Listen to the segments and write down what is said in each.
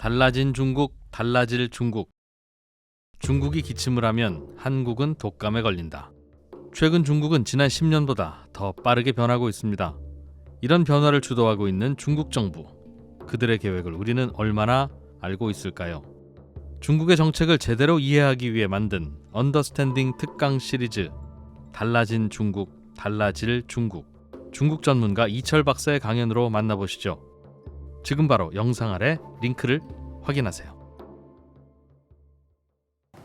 달라진 중국, 달라질 중국. 중국이 기침을 하면 한국은 독감에 걸린다. 최근 중국은 지난 10년보다 더 빠르게 변하고 있습니다. 이런 변화를 주도하고 있는 중국 정부. 그들의 계획을 우리는 얼마나 알고 있을까요? 중국의 정책을 제대로 이해하기 위해 만든 언더스탠딩 특강 시리즈 달라진 중국, 달라질 중국. 중국 전문가 이철 박사의 강연으로 만나보시죠. 지금 바로 영상 아래 링크를 확인하세요.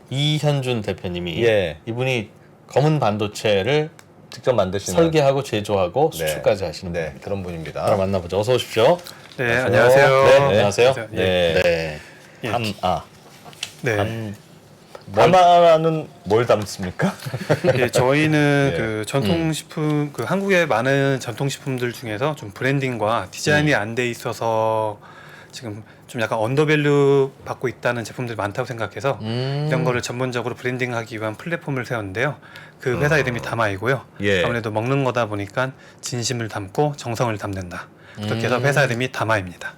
이현준 대표님이 이분이 검은 반도체를 직접 만드시는 설계하고 제조하고 네. 수출까지 하시는 네, 분입니다. 그런 분입니다. 바로 만나보죠. 어서 오십시오. 네, 안녕하세요. 네, 안녕하세요. 네. 네. 예. 네. 담아는 뭘 담습니까? 예, 저희는 예. 그 전통식품, 그 한국의 많은 전통식품들 중에서 좀 브랜딩과 디자인이 안 돼 있어서 지금 좀 약간 언더밸류 받고 있다는 제품들이 많다고 생각해서 이런 거를 전문적으로 브랜딩하기 위한 플랫폼을 세웠는데요. 그 회사 이름이 다마이고요. 예. 아무래도 먹는 거다 보니까 진심을 담고 정성을 담는다. 그렇게 해서 회사 이름이 다마입니다.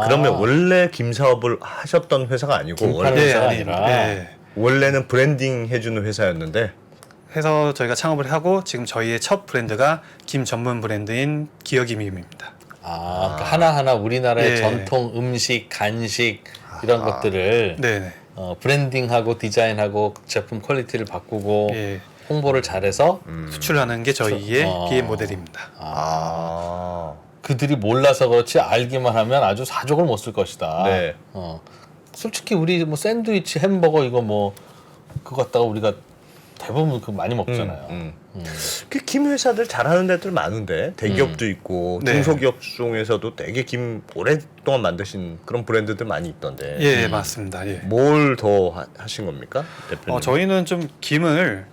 그러면 원래 김 사업을 하셨던 회사가 아니고 김 파는 회사가 아니라 네. 원래는 브랜딩 해주는 회사였는데 해서 저희가 창업을 하고 지금 저희의 첫 브랜드가 김 전문 브랜드인 기어김입니다. 그러니까 하나하나 우리나라의 예. 전통 음식, 간식 이런 것들을 네네. 브랜딩하고 디자인하고 제품 퀄리티를 바꾸고 예. 홍보를 잘해서 수출하는 게 저희의 BM 모델입니다. 그들이 몰라서 그렇지 알기만 하면 아주 사족을 못 쓸 것이다. 네. 솔직히 우리 뭐 샌드위치, 햄버거 이거 뭐 그거 갖다가 우리가 대부분 그 많이 먹잖아요. 그 김 회사들 잘하는 데들 많은데 대기업도 있고 네. 중소기업 중에서도 되게 김 오랫동안 만드신 그런 브랜드들 많이 있던데 예, 맞습니다. 예. 뭘 더 하신 겁니까, 대표님? 저희는 좀 김을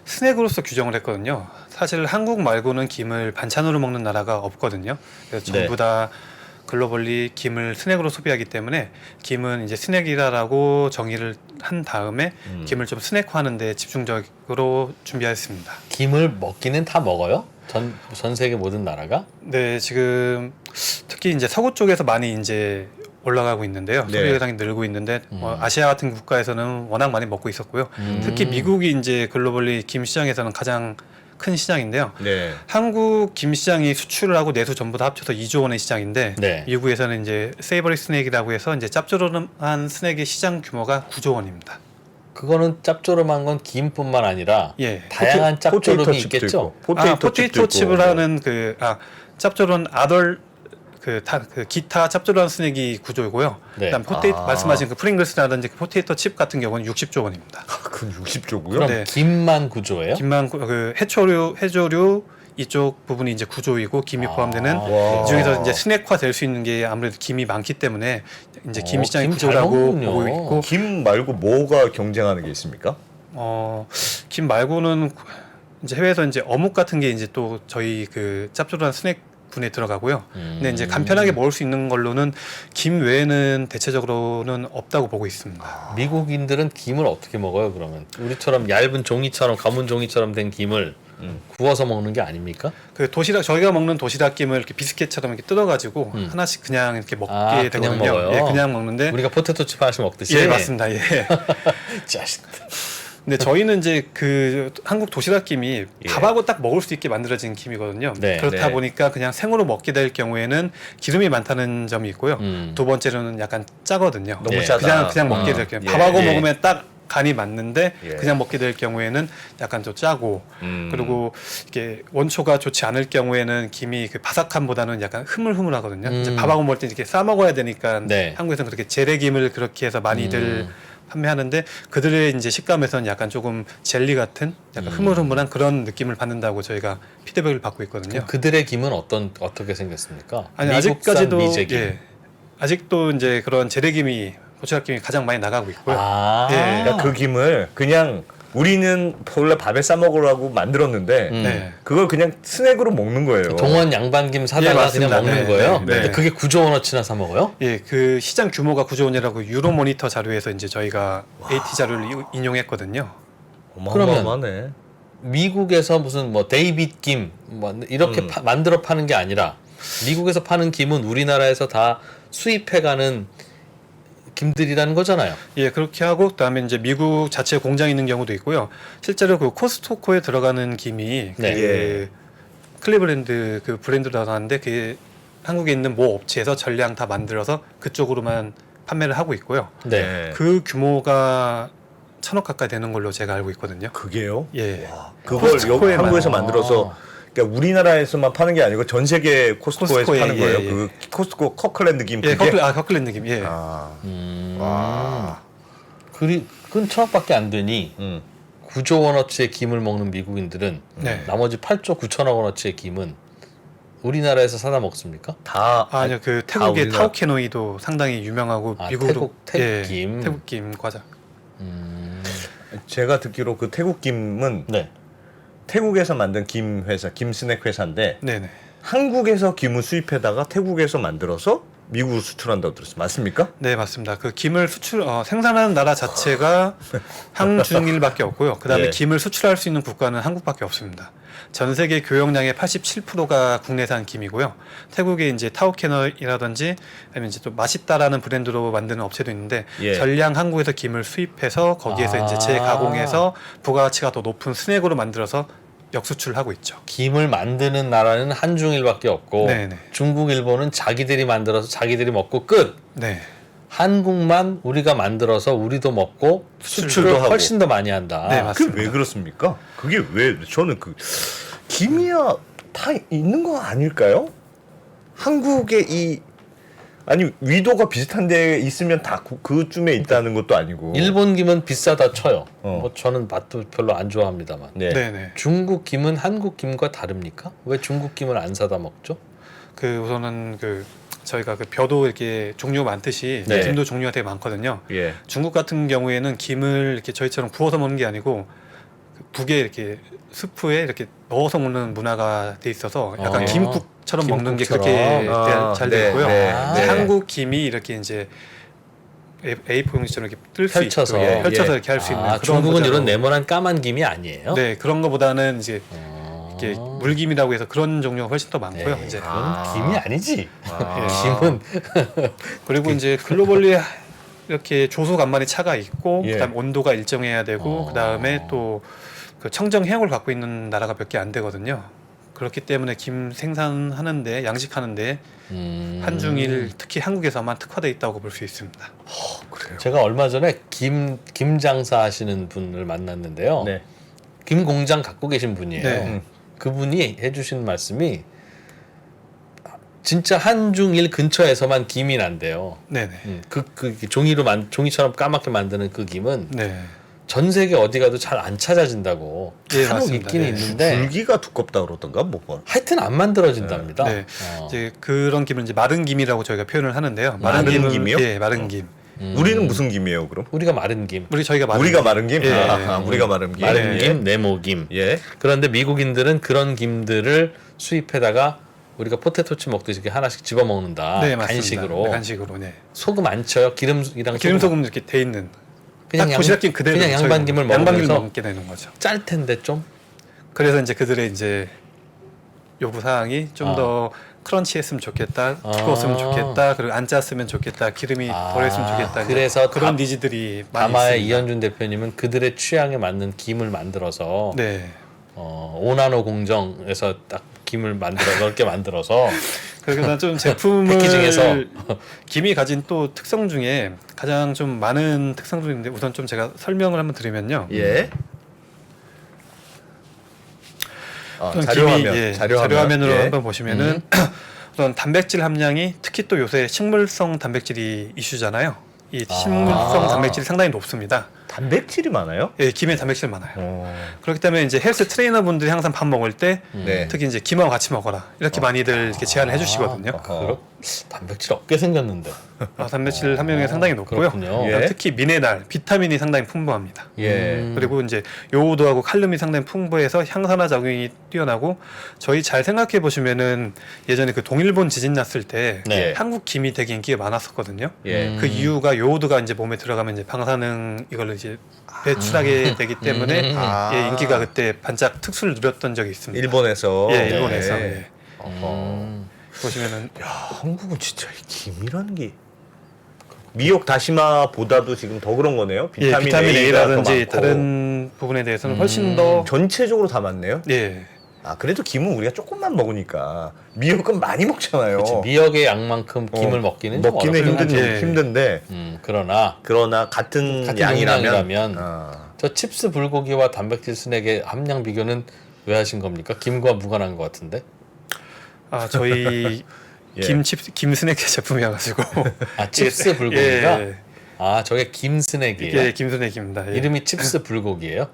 스낵으로서 규정을 했거든요. 사실 한국 말고는 김을 반찬으로 먹는 나라가 없거든요. 그래서 네. 전부 다 글로벌리 김을 스낵으로 소비하기 때문에 김은 이제 스낵이라고 정의를 한 다음에 김을 좀 스낵화하는 데 집중적으로 준비했습니다. 김을 먹기는 다 먹어요? 전 세계 모든 나라가? 네, 지금 특히 이제 서구 쪽에서 많이 이제 올라가고 있는데요. 네. 소비 대상이 늘고 있는데 아시아 같은 국가에서는 워낙 많이 먹고 있었고요. 특히 미국이 이제 글로벌리 김 시장에서는 가장 큰 시장인데요. 네. 한국 김 시장이 수출을 하고 내수 전부 다 합쳐서 2조 원의 시장인데 네. 미국에서는 이제 세이버리 스낵이라고 해서 이제 짭조름한 스낵의 시장 규모가 9조 원입니다. 그거는 짭조름한 건 김뿐만 아니라 예. 다양한 짭조름이 있겠죠. 포테이토 칩을 하는 짭조름 기타 짭조름한 스낵이 9조이고요. 네. 그다음 말씀하신 그 프링글스라든지 그 포테이토 칩 같은 경우는 60조 원입니다. 그 60조고요? 그럼 네. 김만 구조예요? 김만 그 해조류 이쪽 부분이 이제 9조이고 김이 포함되는 와. 이 중에서 이제 스낵화 될 수 있는 게 아무래도 김이 많기 때문에 이제 김 시장이 김 잘 9조라고 먹는군요. 보고 있고 김 말고 뭐가 경쟁하는 게 있습니까? 김 말고는 이제 해외에서 이제 어묵 같은 게 이제 또 저희 그 짭조름한 스낵 분에 들어가고요. 근데 이제 간편하게 먹을 수 있는 걸로는 김 외에는 대체적으로는 없다고 보고 있습니다. 미국인들은 김을 어떻게 먹어요? 그러면 우리처럼 얇은 종이처럼 검은 종이처럼 된 김을 구워서 먹는 게 아닙니까? 그 도시락 저희가 먹는 도시락 김을 이렇게 비스켓처럼 이렇게 뜯어가지고 하나씩 그냥 이렇게 먹게 그냥 되거든요. 먹어요? 예, 그냥 먹는데 우리가 포테토칩 하나씩 먹듯이. 예, 맞습니다. 예. 짜식들. 근데 저희는 이제 그 한국 도시락김이 밥하고 딱 먹을 수 있게 만들어진 김이거든요. 네, 그렇다 네. 보니까 그냥 생으로 먹게 될 경우에는 기름이 많다는 점이 있고요. 두 번째로는 약간 짜거든요. 너무 예. 짜다. 그냥 먹게 될 경우 예, 밥하고 예. 먹으면 딱 간이 맞는데 예. 그냥 먹게 될 경우에는 약간 좀 짜고 그리고 이게 원초가 좋지 않을 경우에는 김이 그 바삭함보다는 약간 흐물흐물하거든요. 이제 밥하고 먹을 때 이렇게 싸 먹어야 되니까 네. 한국에서는 그렇게 재래김을 그렇게 해서 많이들 판매하는데 그들의 이제 식감에서는 약간 조금 젤리 같은 약간 흐물흐물한 그런 느낌을 받는다고 저희가 피드백을 받고 있거든요. 그들의 김은 어떻게 생겼습니까? 아니 미국산 아직까지도 미제김. 아직도 이제 그런 재래김이 도시락김이 가장 많이 나가고 있고요. 예. 그러니까 그 김을 그냥 우리는 원래 밥에 싸 먹으라고 만들었는데 네. 그걸 그냥 스낵으로 먹는 거예요. 동원 양반김 예, 사다가 맞습니다. 그냥 먹는 네, 거예요? 네, 네. 근데 그게 9조 원어치나 사 먹어요? 예, 그 시장 규모가 9조 원이라고 유로 모니터 자료에서 이제 저희가 AT 자료를 인용했거든요. 어마어마하네. 미국에서 무슨 뭐 데이빗 김 뭐 이렇게 만들어 파는 게 아니라 미국에서 파는 김은 우리나라에서 다 수입해가는 김들이라는 거잖아요. 예, 그렇게 하고 그다음에 이제 미국 자체 공장이 있는 경우도 있고요. 실제로 그 코스트코에 들어가는 김이 네. 그 클리블랜드 그 브랜드로 나가는데 그게 한국에 있는 모 업체에서 전량 다 만들어서 그쪽으로만 판매를 하고 있고요. 네. 그 규모가 1,000억 가까이 되는 걸로 제가 알고 있거든요. 그게요? 예. 와, 그걸 여기 코스트코에 한국에서 만- 만들어서 그러니까 우리나라에서만 파는 게 아니고 전 세계 코스트코에서 코스트코에, 파는 거예요. 예, 예. 그 코스트코 커클랜드 김 예, 그게. 커클랜드 김. 예. 아, 음. 와, 그건 1,000억밖에 안 되니 9조 원어치의 김을 먹는 미국인들은 네. 나머지 8조 9천억 원어치의 김은 우리나라에서 사다 먹습니까? 다 아니요, 그 태국의 우리나라- 타오케노이도 상당히 유명하고 아, 미국으로 태국김. 태국김 과자. 제가 듣기로 그 태국 김은 네. 태국에서 만든 김 회사, 김 스낵 회사인데 네네. 한국에서 김을 수입해다가 태국에서 만들어서 미국으로 수출한다고 들었어요. 맞습니까? 네, 맞습니다. 그 김을 생산하는 나라 자체가 항중일밖에 없고요. 그다음에 예. 김을 수출할 수 있는 국가는 한국밖에 없습니다. 전 세계 교역량의 87%가 국내산 김이고요. 태국에 이제 타오케너이라든지 아니면 이제 또 맛있다라는 브랜드로 만드는 업체도 있는데 예. 전량 한국에서 김을 수입해서 거기에서 이제 재가공해서 부가가치가 더 높은 스낵으로 만들어서 역수출하고 있죠. 김을 만드는 나라는 한중일밖에 없고 네네. 중국, 일본은 자기들이 만들어서 자기들이 먹고 끝. 네. 한국만 우리가 만들어서 우리도 먹고 수출도 수출을 하고. 훨씬 더 많이 한다. 네, 맞습니다. 그게 왜 그렇습니까? 그게 왜 저는 그 김이야 다 있는 거 아닐까요? 한국에 이 아니 위도가 비슷한 데 있으면 다 그쯤에 있다는 것도 아니고 일본 김은 비싸다 쳐요. 어. 뭐 저는 맛도 별로 안 좋아합니다만. 네. 네네. 중국 김은 한국 김과 다릅니까? 왜 중국 김을 안 사다 먹죠? 그 우선은 그 저희가 그 벼도 이렇게 종류가 많듯이 네. 김도 종류가 되게 많거든요. 예. 중국 같은 경우에는 김을 이렇게 저희처럼 구워서 먹는 게 아니고 그 북에 이렇게 스프에 이렇게 넣어서 먹는 문화가 돼 있어서 약간 아, 김국처럼 먹는 게 김국처럼. 그렇게 아, 잘 네, 되어 있고요. 네, 네. 한국 김이 이렇게 이제 A4 용지처럼 이렇게 뜰 수 펼쳐서. 있도록 펼쳐서 예. 이렇게 할 수 있는 아, 그런 중국은 거죠. 이런 네모난 까만 김이 아니에요? 네, 그런 거보다는 이제 아. 이렇게 물김이라고 해서 그런 종류가 훨씬 더 많고요. 네, 이제 그건 아. 김이 아니지. 아. 김은 그리고 이제 글로벌리 이렇게 조수 간만의 차가 있고 예. 그다음 온도가 일정해야 되고 그다음에 또 그 청정 해역을 갖고 있는 나라가 몇 개 안 되거든요. 그렇기 때문에 김 생산하는데 양식하는데 한중일 특히 한국에서만 특화되어 있다고 볼 수 있습니다. 그래요. 제가 얼마 전에 김 장사 하시는 분을 만났는데요. 네. 김 공장 갖고 계신 분이에요. 네. 그분이 해주신 말씀이 진짜 한중일 근처에서만 김이 난대요. 네네. 그 종이처럼 까맣게 만드는 그 김은 네. 전 세계 어디 가도 잘 안 찾아진다고 예, 간혹 맞습니다. 있기는 네. 있는데 줄기가 두껍다 그러던가 뭐. 하여튼 안 만들어진답니다. 네. 어. 이제 그런 김은 이제 마른 김이라고 저희가 표현을 하는데요. 마른 김은- 김이요? 예, 마른 김. 우리는 무슨 김이에요, 그럼? 우리가 마른 김, 저희가 마른 우리가 김. 마른 김? 예. 아, 우리가 마른 김. 마른 예. 김, 네모김. 예. 그런데 미국인들은 그런 김들을 수입해다가 우리가 포테토칩 먹듯이 이렇게 하나씩 집어 먹는다. 네, 맞습니다. 간식으로. 네, 간식으로. 네. 소금 안 쳐요. 기름이랑 기름 소금 이렇게 돼 있는 그냥 딱 도시락김 그대로 그냥 양반김을 양반김을 먹으면서 먹게 되는 거죠. 짤 텐데 좀. 그래서 이제 그들의 이제 요구 사항이 좀 더 크런치했으면 좋겠다, 두꺼웠으면 좋겠다, 그리고 안 짰으면 좋겠다, 기름이 덜했으면 좋겠다. 이제 그래서 그런 니즈들이 많이 다마의 있습니다. 이현준 대표님은 그들의 취향에 맞는 김을 만들어서 네. 5나노 공정에서 딱 김을 넓게 만들어서 그래서 좀 제품을 패키징해서 김이 가진 또 특성 중에 가장 좀 많은 특성 중인데 우선 좀 제가 설명을 한번 드리면요. 예. 우선 자료화면. 김이, 예, 자료화면. 자료화면으로 예. 한번 보시면은 우선 단백질 함량이 특히 또 요새 식물성 단백질이 이슈잖아요. 이 식물성 단백질이 상당히 높습니다. 단백질이 많아요? 예, 김에 단백질 많아요. 그렇기 때문에 이제 헬스 트레이너 분들이 항상 밥 먹을 때 네. 특히 이제 김하고 같이 먹어라 이렇게 많이들 이렇게 제안을 해주시거든요. 단백질 없게 생겼는데. 단백질 함량이 상당히 높고요. 그렇군요. 예. 특히 미네랄, 비타민이 상당히 풍부합니다. 예. 그리고 이제 요오드하고 칼륨이 상당히 풍부해서 향산화 작용이 뛰어나고 저희 잘 생각해 보시면은 예전에 그 동일본 지진 났을 때 네. 한국 김이 되게 인기가 많았었거든요. 예. 그 이유가 요오드가 이제 몸에 들어가면 이제 방사능 이걸 이제 배출하게 되기 때문에 아. 예, 인기가 그때 반짝 특수를 누렸던 적이 있습니다. 일본에서. 예, 일본에서. 예. 예. 어허. 보시면은 야, 한국은 진짜 이 김이라는 게 미역 다시마보다도 지금 더 그런 거네요. 예, 비타민, 비타민 A가 더 A라든지 많고. 다른 부분에 대해서는 훨씬 더 전체적으로 다 많네요. 예. 아, 그래도 김은 우리가 조금만 먹으니까 미역은 많이 먹잖아요. 그치, 미역의 양만큼 김을 먹기는 좀 먹기는 어렵긴 하죠. 예. 힘든데 그러나 같은 같은 양이라면 용량이라면 아, 저 칩스 불고기와 단백질 스낵의 함량 비교는 왜 하신 겁니까? 김과 무관한 것 같은데. 아 저희 예. 김 스낵 제품이어가지고 아 칩스 불고기가? 예, 아 저게 김 스낵이에요? 이게 김 스낵입니다. 예. 이름이 칩스 불고기예요?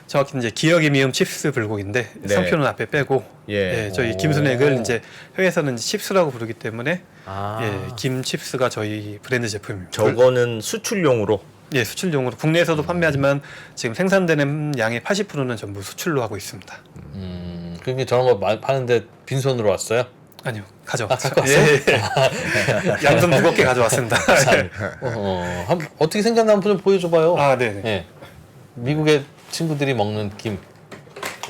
정확히 이제 기억의 미음 칩스 불고기인데 네. 상표는 앞에 빼고 예. 예, 저희 오. 김 스낵을 이제 해외에서는 이제 칩스라고 부르기 때문에 아 예, 김 칩스가 저희 브랜드 제품입니다. 저거는 수출용으로 예, 수출용으로 국내에서도 판매하지만 지금 생산되는 양의 80%는 전부 수출로 하고 있습니다. 그게 저런 거 파는데 빈손으로 왔어요? 아니요, 가져왔죠. 갖고 왔어요? 예, 예. 양손 무겁게 가져왔습니다. 어떻게 생겼나 한번 좀 보여줘봐요. 아, 네, 네. 예. 미국의 친구들이 먹는 김.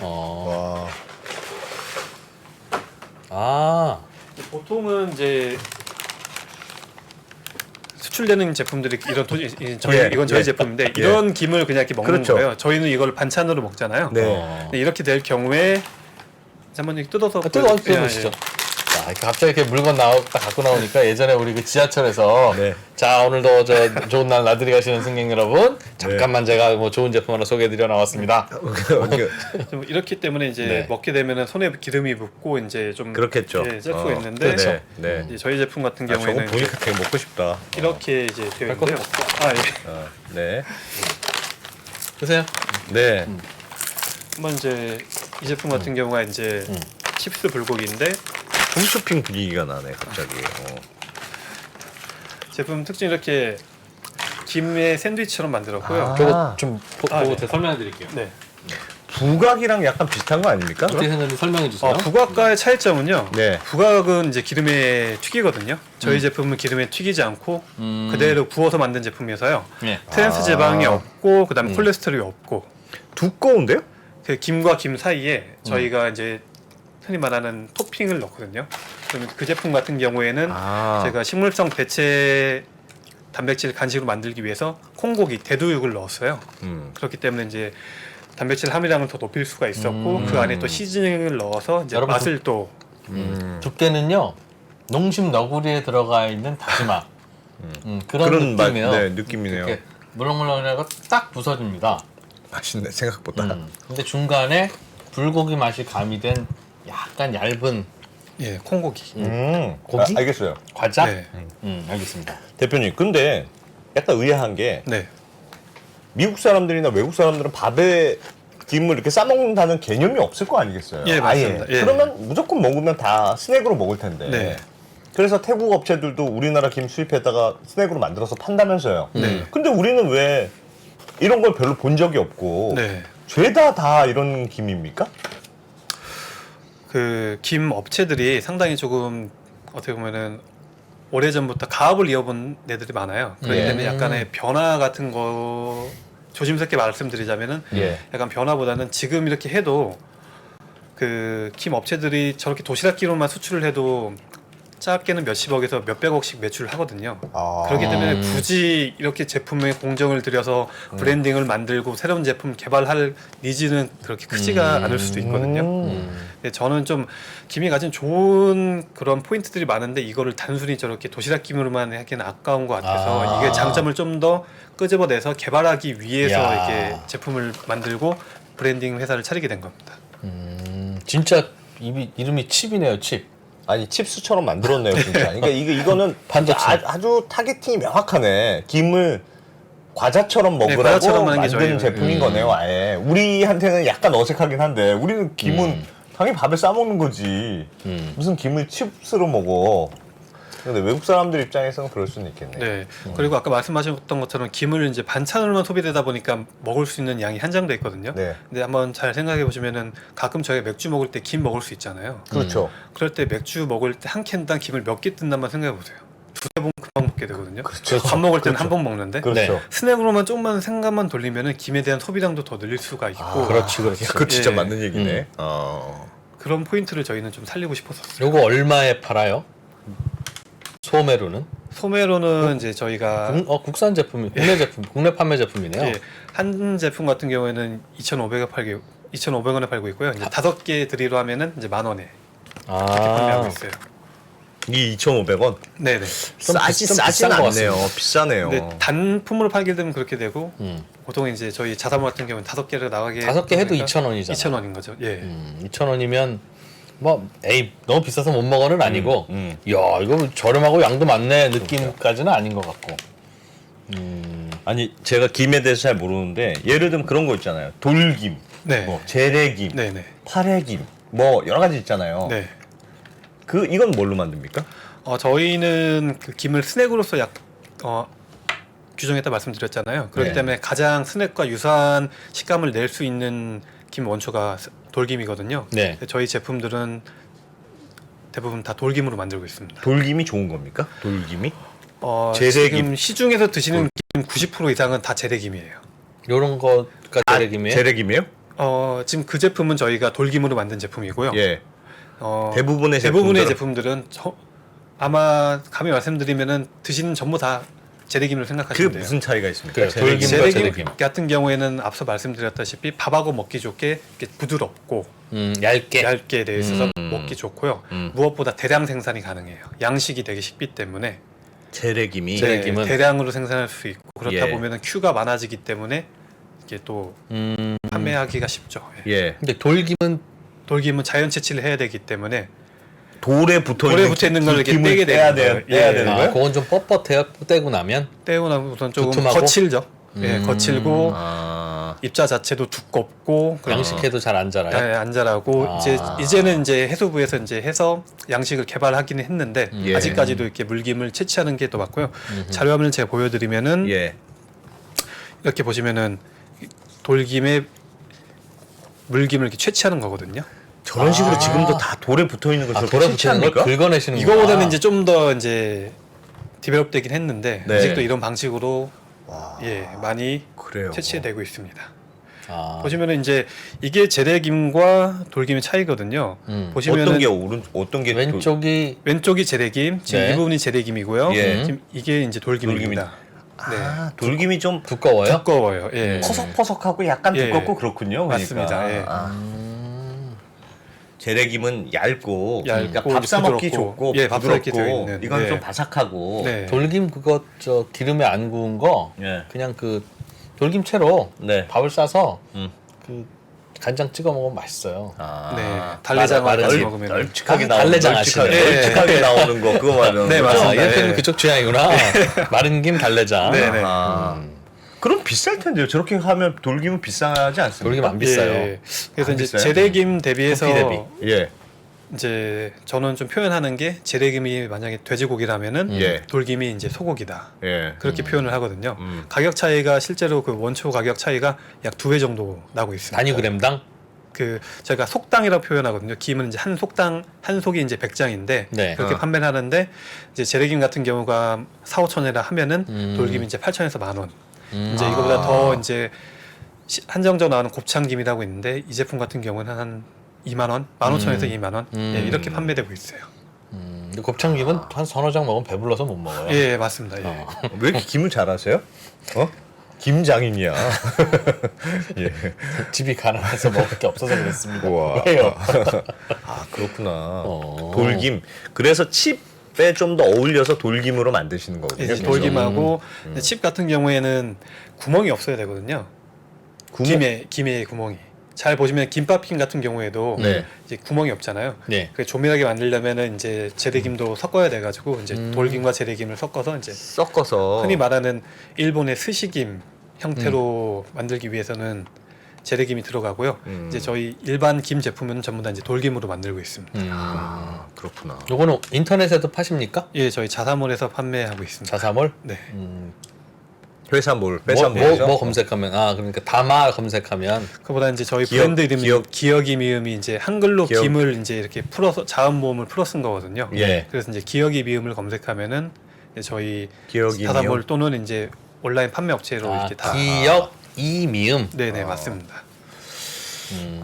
와. 아, 보통은 이제 수출되는 제품들이 이런 저희 예, 이건 저희 예. 제품인데 이런 김을 그냥 이렇게 먹는 그렇죠. 거예요. 저희는 이걸 반찬으로 먹잖아요. 네. 근데 이렇게 될 경우에 한번 이렇게 뜯어서 뜯어보시죠. 자, 이렇게 갑자기 이렇게 물건 딱 갖고 나오니까 예전에 우리 그 지하철에서 네. 자 오늘도 저 좋은 날 나들이 가시는 승객 여러분 잠깐만 제가 뭐 좋은 제품 하나 소개해드려 나왔습니다. 좀 이렇기 때문에 이제 네. 먹게 되면은 손에 기름이 묻고 이제 좀 그렇겠죠. 예, 셀 수가 있는데 그렇죠. 네. 네. 이제 저희 제품 같은 아, 저거 경우에는 보니까 되게 먹고 싶다. 이렇게 이제 되어 할 것도 있는데요. 아, 예. 네. 보세요. 네. 한번 이제 이 제품 같은 경우가 이제 칩스 불고기인데 홈쇼핑 분위기가 나네 갑자기. 제품 특징 이렇게 김의 샌드위치처럼 만들었고요. 아. 저거 좀 아, 보고 네. 제가 설명해드릴게요. 네. 부각이랑 약간 비슷한 거 아닙니까? 어떻게 생겼는지 설명해주세요. 부각과의 차이점은요. 네. 부각은 이제 기름에 튀기거든요. 저희 제품은 기름에 튀기지 않고 그대로 구워서 만든 제품이어서요. 예. 트랜스 지방이 없고 그다음에 콜레스테롤이 없고 두꺼운데요? 그 김과 김 사이에 저희가 이제 흔히 말하는 토핑을 넣거든요. 그러면 그 제품 같은 경우에는 아. 제가 식물성 대체 단백질 간식으로 만들기 위해서 콩고기, 대두육을 넣었어요. 그렇기 때문에 이제 단백질 함유량을 더 높일 수가 있었고 그 안에 또 시즈닝을 넣어서 이제 여러분, 맛을 또 두께는요 농심 너구리에 들어가 있는 다시마 그런 느낌이에요. 네, 느낌이네요. 이렇게 물렁물렁하고 딱 부서집니다. 맛있네 생각보다. 근데 중간에 불고기 맛이 가미된 약간 얇은 예, 콩고기. 고기? 알겠어요. 과자? 네. 알겠습니다. 대표님, 근데 약간 의아한 게 네. 미국 사람들이나 외국 사람들은 밥에 김을 이렇게 싸 먹는다는 개념이 없을 거 아니겠어요? 예, 맞습니다. 예. 그러면 무조건 먹으면 다 스낵으로 먹을 텐데. 네. 그래서 태국 업체들도 우리나라 김 수입했다가 스낵으로 만들어서 판다면서요. 네. 근데 우리는 왜 이런 걸 별로 본 적이 없고 네. 죄다 다 이런 김입니까? 그 김 업체들이 상당히 조금 어떻게 보면은 오래전부터 가업을 이어본 애들이 많아요. 그렇기 예. 때문에 약간의 변화 같은 거 조심스럽게 말씀드리자면은 예. 약간 변화보다는 지금 이렇게 해도 그 김 업체들이 저렇게 도시락 기로만 수출을 해도 짧게는 몇십억에서 몇백억씩 매출을 하거든요. 아. 그렇기 때문에 굳이 이렇게 제품에 공정을 들여서 브랜딩을 만들고 새로운 제품 개발할 니즈는 그렇게 크지가 않을 수도 있거든요. 근데 저는 좀 김이 가진 좋은 그런 포인트들이 많은데 이거를 단순히 저렇게 도시락 김으로만 하기는 아까운 것 같아서 이게 장점을 좀 더 끄집어내서 개발하기 위해서 야. 이렇게 제품을 만들고 브랜딩 회사를 차리게 된 겁니다. 진짜 이름이 칩이네요, 칩. 아니 칩스처럼 만들었네요 진짜. 그러니까 이거는 반도체. 아주 타겟팅이 명확하네. 김을 과자처럼 먹으라고 과자처럼 하는 게 만든 저희는. 제품인 거네요. 아예 우리한테는 약간 어색하긴 한데 우리는 김은 당연히 밥에 싸 먹는 거지. 무슨 김을 칩스로 먹어. 근데 외국 사람들 입장에서는 그럴 수는 있겠네. 네. 그리고 아까 말씀하셨던 것처럼 김을 이제 반찬으로만 소비되다 보니까 먹을 수 있는 양이 한정돼 있거든요. 네. 근데 한번 잘 생각해 보시면은 가끔 저희가 맥주 먹을 때 김 먹을 수 있잖아요. 그렇죠. 그럴 때 맥주 먹을 때 한 캔당 김을 몇 개 뜬단만 생각해 보세요. 두세 번 금방 먹게 되거든요. 그렇죠. 밥 먹을 때는 한 번 먹는데 그렇죠. 네. 스낵으로만 조금만 생각만 돌리면은 김에 대한 소비량도 더 늘릴 수가 있고 그렇지, 그렇지. 그거 진짜 예. 맞는 얘기네. 그런 포인트를 저희는 좀 살리고 싶었었어요. 요거 얼마에 팔아요? 소메루는? 소매로는 이제 저희가 국산 제품이 국내 제품, 국내 판매 제품이네요. 예, 한 제품 같은 경우에는 2,500원에 팔고 있고요. 이제 5개 드리로 하면은 이제 10,000원에 이렇게 판매하고 있어요. 이 2,500원? 네네. 좀 싸진 비싼 것 않네요. 비싸네요. 근데 단품으로 팔게 되면 그렇게 되고 음. 보통 이제 저희 자사모 같은 경우는 5개를 나가게 5개 해도 그러니까 2,000원이잖아. 2,000원인 거죠. 예. 2,000원이면 뭐 에이 너무 비싸서 못 먹어는 아니고 야 이거 저렴하고 양도 많네 느낌까지는 아닌 것 같고. 아니 제가 김에 대해서 잘 모르는데 예를 들면 그런 거 있잖아요. 돌김, 네. 뭐 재래김, 네네. 파래김, 뭐 여러 가지 있잖아요. 네. 이건 뭘로 만듭니까? 저희는 그 김을 스낵으로서 규정했다 말씀드렸잖아요. 그렇기 네. 때문에 가장 스낵과 유사한 식감을 낼 수 있는 김 원초가 돌김이거든요. 네. 저희 제품들은 대부분 다 돌김으로 만들고 있습니다. 돌김이 좋은 겁니까? 돌김이? 재래김. 재래김. 지금 시중에서 드시는 김 90% 이상은 다 재래김이에요. 요런 거가 재래김이에요? 재래김이에요? 지금 그 제품은 저희가 돌김으로 만든 제품이고요. 예. 대부분의 대부분의 제품들은 아마 감히 말씀드리면은 드시는 전부 다 재래김으로 그 생각하시면 돼요. 무슨 차이가 있습니까? 그래요. 재래김과 돌김과 재래김 재래김. 같은 경우에는 앞서 말씀드렸다시피 밥하고 먹기 좋게 이렇게 부드럽고 얇게. 되어 있어서 먹기 좋고요. 무엇보다 대량 생산이 가능해요. 양식이 되게 쉽기 때문에 재래김이 재래김은? 대량으로 생산할 수 있고 그렇다 예. 보면은 큐가 많아지기 때문에 이게 또 판매하기가 쉽죠. 예. 예. 근데 돌김은 돌김은 자연 채취를 해야 되기 때문에 돌에 붙어 있는 걸 이렇게 김을 떼게 떼야 되는 돼요. 거예요. 떼야 예. 되는 아, 거예요? 그건 좀 뻣뻣해요. 떼고 나면. 떼고 나면 우선 조금 두툼하고? 거칠죠. 예, 거칠고 아. 입자 자체도 두껍고 양식해도 잘 안 자라요. 네, 안 자라고 아. 이제는 이제 해수부에서 이제 해서 양식을 개발하기는 했는데 예. 아직까지도 이렇게 물김을 채취하는 게 더 맞고요. 자료화면을 제가 보여드리면은 예. 이렇게 보시면은 돌김에 물김을 이렇게 채취하는 거거든요. 저런 식으로 지금도 다 돌에 붙어 있는 걸 저렇게 돌에 붙이는 걸 채취합니까? 긁어내시는 이거보다는 이제 좀 더 이제 디벨롭되긴 했는데 네. 아직도 이런 방식으로 와. 예 많이 그래요. 채취되고 있습니다. 아. 보시면은 이제 이게 재래김과 돌김의 차이거든요. 보시면은 어떤 게 어떤 게 왼쪽이 재래김, 지금 네. 이 부분이 재래김이고요. 예. 지금 이게 이제 돌김입니다. 아, 돌김이 좀 두꺼워요? 두꺼워요. 예. 퍼석퍼석하고 약간 예. 두껍고 그렇군요. 그러니까. 맞습니다. 예. 재래김은 얇고, 얇고 그러니까 밥 사 먹기 부드럽고, 좋고 예, 밥 부드럽고 사먹기 되어 있는, 이건 네. 좀 바삭하고 네. 돌김 그거 저 기름에 안 구운 거 예. 그냥 그 돌김채로 네. 밥을 싸서 음. 그 간장 찍어 먹으면 맛있어요. 아. 네. 달래장과 같이 널- 먹으면 널찍하게 아, 나오는 달래장 널찍하게, 아시네. 널찍하게 나오는 거 그거 말하는 네, 거죠? 맞습니다. 얘는 예. 그쪽 취향이구나. 마른 김 달래장. 네, 네. 아. 그럼 비쌀 텐데요. 저렇게 하면 돌김은 비싸지 않습니까? 돌김 안 비싸요. 예. 그래서 안 이제 비싸요? 재래김 대비해서 부피 대비. 예. 이제 저는 좀 표현하는 게 재래김이 만약에 돼지고기라면은 예. 돌김이 이제 소고기다. 예. 그렇게 표현을 하거든요. 음. 가격 차이가 실제로 그 원초 가격 차이가 약 2배 정도 나고 있습니다. 단위 그램당? 그 저희가 속당이라고 표현하거든요. 김은 이제 한 속당 한 속이 이제 100장인데 네. 그렇게 판매를 하는데 이제 재래김 같은 경우가 4,5천원이라 하면은 돌김이 이제 8천에서 10,000원. 이제 이거보다 더 이제 한정적 나오는 곱창김이라고 있는데 이 제품 같은 경우는 한 2만 원, 15,000원에서 2만 원 예, 이렇게 판매되고 있어요. 근데 곱창김은 한 서너 장 먹으면 배불러서 못 먹어요. 예, 맞습니다. 예. 왜 이렇게 김을 잘하세요? 김장인이야. 예. 집이 가난해서 먹을 게 없어서 그랬습니다. 우와. 왜요? 아 그렇구나. 어. 돌김. 그래서 칩에 좀 더 어울려서 돌김으로 만드시는 거거든요. 이제 그죠? 돌김하고 칩 같은 경우에는 구멍이 없어야 되거든요. 김에 구멍이. 잘 보시면 김밥김 같은 경우에도 네. 이제 구멍이 없잖아요. 네. 그 조밀하게 만들려면은 이제 재래김도 섞어야 돼가지고 이제 돌김과 재래김을 섞어서 이제 섞어서 흔히 말하는 일본의 스시김 형태로 만들기 위해서는 재래김이 들어가고요. 이제 저희 일반 김 제품은 전부 다 이제 돌김으로 만들고 있습니다. 아, 그렇구나. 요거는 인터넷에도 파십니까? 예, 저희 자사몰에서 판매하고 있습니다. 자사몰? 네. 회사몰, 뭐 회사몰이죠. 검색하면 그러니까 다마 검색하면 그보다 이제 저희 기억, 브랜드 이름이 기억이 미음이 이제 한글로 기억. 김을 이제 이렇게 풀어서 자음 모음을 풀어 쓴 거거든요. 예. 그래서 이제 기억이 미음을 검색하면은 이제 저희 기억이 자사몰 미음. 또는 이제 온라인 판매 업체로 이렇게 다 기역 이미음. 네네 맞습니다.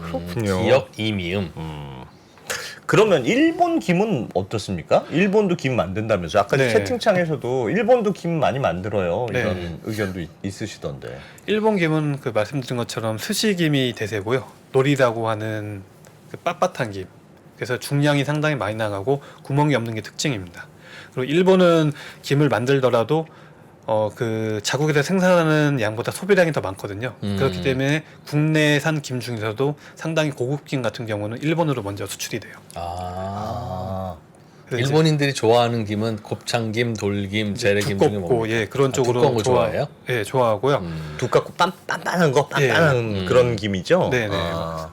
그렇군요. 기역 이미음. 그러면 일본 김은 어떻습니까? 일본도 김 만든다면서 아까 네. 채팅창에서도 일본도 김 많이 만들어요. 네. 이런 의견도 있으시던데. 일본 김은 그 말씀드린 것처럼 스시김이 대세고요. 노리라고 하는 그 빳빳한 김. 그래서 중량이 상당히 많이 나가고 구멍이 없는 게 특징입니다. 그리고 일본은 김을 만들더라도 그 자국에서 생산하는 양보다 소비량이 더 많거든요. 그렇기 때문에 국내산 김 중에서도 상당히 고급 김 같은 경우는 일본으로 먼저 수출이 돼요. 그래서 이제 일본인들이 좋아하는 김은 곱창김, 돌김, 재래김 중에 두껍고 뭡니까? 예 그런 쪽으로 두꺼운 거 좋아해요? 예 좋아하고요. 두껍고 빤빤한 거, 빤빤한 그런 김이죠. 네네. 아.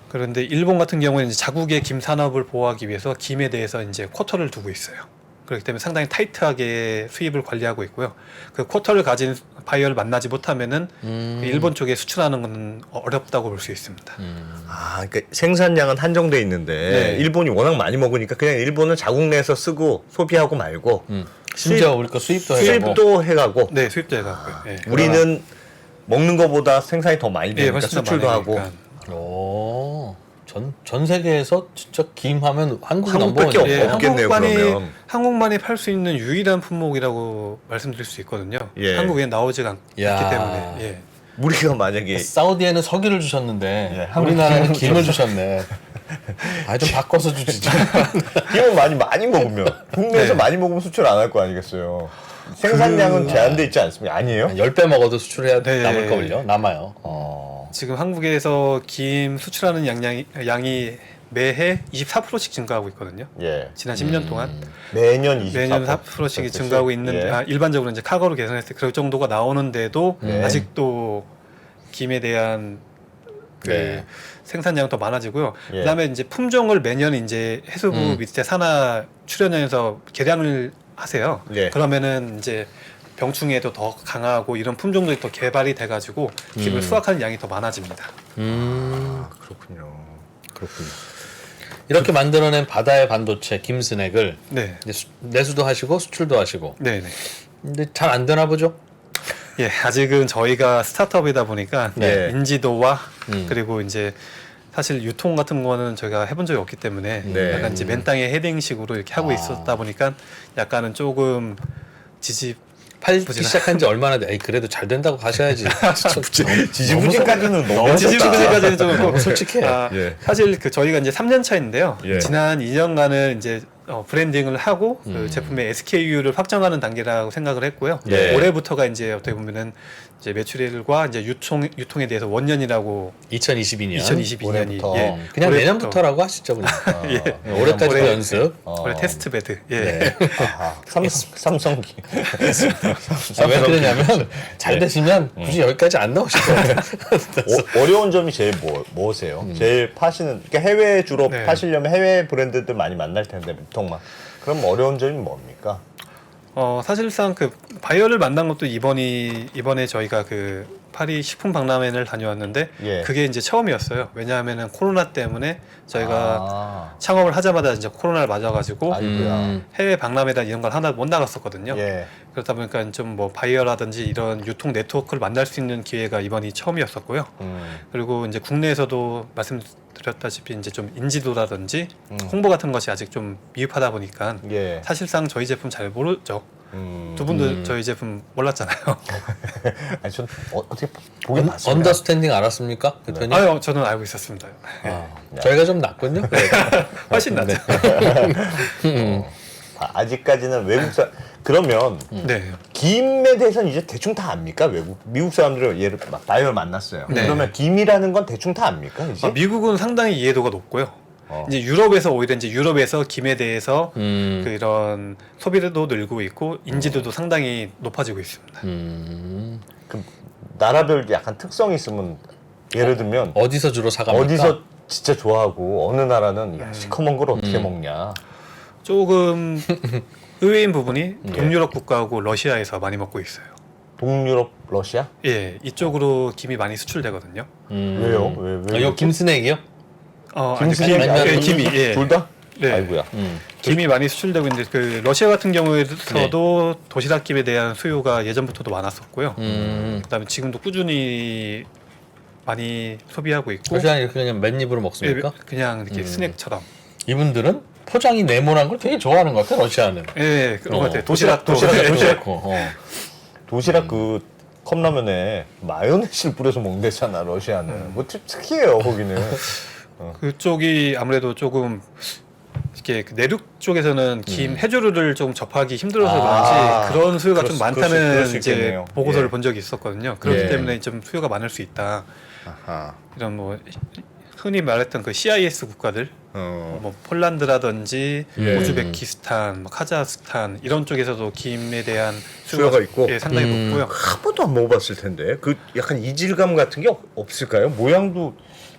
그런데 일본 같은 경우에는 이제 자국의 김 산업을 보호하기 위해서 김에 대해서 이제 쿼터를 두고 있어요. 그렇기 때문에 상당히 타이트하게 수입을 관리하고 있고요. 그 쿼터를 가진 바이어를 만나지 못하면은 일본 쪽에 수출하는 건 어렵다고 볼 수 있습니다. 아, 그러니까 생산량은 한정돼 있는데 네. 일본이 워낙 많이 먹으니까 그냥 일본은 자국 내에서 쓰고 소비하고 말고 심지어 우리 거 수입도 해요. 수입도 해가고 네, 수입도 해가고요. 예. 우리는 먹는 것보다 생산이 더 많이 예, 되니까 훨씬 더 수출도 하고 많으니까. 오, 전 세계에서 진짜 김 하면 한국이 한국밖에 넘버원이에요. 없- 없겠네요, 그러면. 한국만이 팔 수 있는 유일한 품목이라고 말씀드릴 수 있거든요. 예. 한국에 나오지가 않기 야. 때문에. 예. 우리가 만약에 사우디에는 석유를 주셨는데 예, 우리나라는 김을 주셨네. 아, 좀 바꿔서 주지. 김을 많이 먹으면 국내에서 네. 많이 먹으면 수출 안 할 거 아니겠어요. 생산량은 제한돼 있지 않습니까? 아니에요? 10배 먹어도 수출해야 네. 남을 거을요. 남아요. 지금 한국에서 김 수출하는 양이 매해 24%씩 증가하고 있거든요. 예. 지난 10년 동안 매년 24%. 매년 4%씩 증가하고 있는 예. 일반적으로 이제 카고로 계산했을 때 그럴 정도가 나오는데도 네. 아직도 김에 대한 그 네. 생산량이 더 많아지고요. 예. 그다음에 이제 품종을 매년 이제 해수부 밑에 산하 출연연에서 개량을 하세요. 예. 그러면은 이제 병충해도 더 강하고 이런 품종들이 더 개발이 돼가지고 김을 수확하는 양이 더 많아집니다. 그렇군요. 그렇군요. 이렇게 만들어낸 바다의 반도체 김스낵을 네, 이제 내수도 하시고 수출도 하시고. 네, 네. 근데 잘 안 되나 보죠? 예, 아직은 저희가 스타트업이다 보니까 네. 인지도와 그리고 이제 사실 유통 같은 거는 저희가 해본 적이 없기 때문에 네. 약간 이제 맨땅에 헤딩식으로 이렇게 하고 있었다 보니까 약간은 조금 지집 팔기 부진한- 시작한 지 얼마나 돼? 에이, 그래도 잘 된다고 가셔야지. 지지부진까지는 너무 어, 지지부진까지는 좀 너무 솔직해. 예. 사실 그 저희가 이제 3년 차인데요. 예. 지난 2년간은 이제 브랜딩을 하고 그 제품의 SKU를 확정하는 단계라고 생각을 했고요. 예. 올해부터가 이제 어떻게 보면은 이제 매출과 이제 유통에 대해서 원년이라고 2022년. 2022년이 올해부터. 그냥 올해부터. 내년부터라고 하시죠, 그냥. 예. 올해까지 올해- 연습. 올해 테스트 베드. 예. 네. 삼성기. 아, 왜 그러냐면 잘 되시면 굳이 여기까지 안 나오실 거예요. 어려운 점이 제일 뭐세요? 제일 파시는 그러니까 해외 주로 네. 파시려면 해외 브랜드들 많이 만날 텐데 보통만. 그럼 어려운 점이 뭡니까? 사실상 그 바이어를 만난 것도 이번에 저희가 그 파리 식품 박람회를 다녀왔는데 예. 그게 이제 처음이었어요. 왜냐하면은 코로나 때문에 저희가 아, 창업을 하자마자 이제 코로나를 맞아가지고 아이고야. 해외 박람회다 이런 걸 하나 못 나갔었거든요. 예. 그렇다 보니까 좀 뭐 바이어라든지 이런 유통 네트워크를 만날 수 있는 기회가 이번이 처음이었었고요. 그리고 이제 국내에서도 말씀드렸다시피 이제 좀 인지도라든지 홍보 같은 것이 아직 좀 미흡하다 보니까 예. 사실상 저희 제품 잘 모르죠. 두 분도 저희 제품 몰랐잖아요. 아니 전 어떻게 보긴 봤습니다. 언더스탠딩 알았습니까? 대표님? 아유, 저는 알고 있었습니다. 아, 저희가 좀 낫군요. 훨씬 낫죠. 아직까지는 외국사 그러면 네. 김에 대해서는 이제 대충 다 압니까? 미국 사람들은 얘를 막 바이어를 만났어요. 네. 그러면 김이라는 건 대충 다 압니까? 이제? 미국은 상당히 이해도가 높고요. 어. 이제 유럽에서 오히려 이제 유럽에서 김에 대해서 음. 그런 소비도 늘고 있고 인지도도 상당히 높아지고 있습니다. 그 나라별 약간 특성이 있으면 예를 들면 어디서 주로 사갑니까? 어디서 진짜 좋아하고 어느 나라는 야, 시커먼 걸 어떻게 먹냐. 조금 의외인 부분이 동유럽 국가하고 러시아에서 많이 먹고 있어요. 동유럽 러시아? 예, 이쪽으로 김이 많이 수출되거든요. 왜요? 왜 이거 김스낵이요? 김스낵 아니면 아니면 김이 예. 둘 다? 네. 아이고야. 김이 많이 수출되고 있는데 그 러시아 같은 경우에서도 도시락김에 대한 수요가 예전부터도 많았었고요. 그다음에 지금도 꾸준히 많이 소비하고 있고 러시아는 이렇게 그냥 맨입으로 예, 먹습니까? 그냥 이렇게 스낵처럼 이분들은 포장이 네모난 걸 되게 좋아하는 것 같아 러시아는. 예, 그런 것 같아요. 도시락도 도시락. 도시락 그 컵라면에 마요네즈를 뿌려서 먹는다잖아 러시아는. 뭐 특이해요 거기는. 그쪽이 아무래도 조금 이렇게 그 내륙 쪽에서는 김 해조류를 좀 접하기 힘들어서 아, 그런지 그런 수요가 좀 그럴 많다는 수 이제 있겠네요. 보고서를 예. 본 적이 있었거든요. 그렇기 예. 때문에 좀 수요가 많을 수 있다. 아하. 이런 뭐 흔히 말했던 그 CIS 국가들, 뭐 폴란드라든지 예. 우즈베키스탄, 뭐 카자흐스탄 이런 쪽에서도 김에 대한 수요가 있고. 예, 상당히 높고요. 한 번도 안 먹어봤을 텐데 그 약간 이질감 같은 게 없을까요? 모양도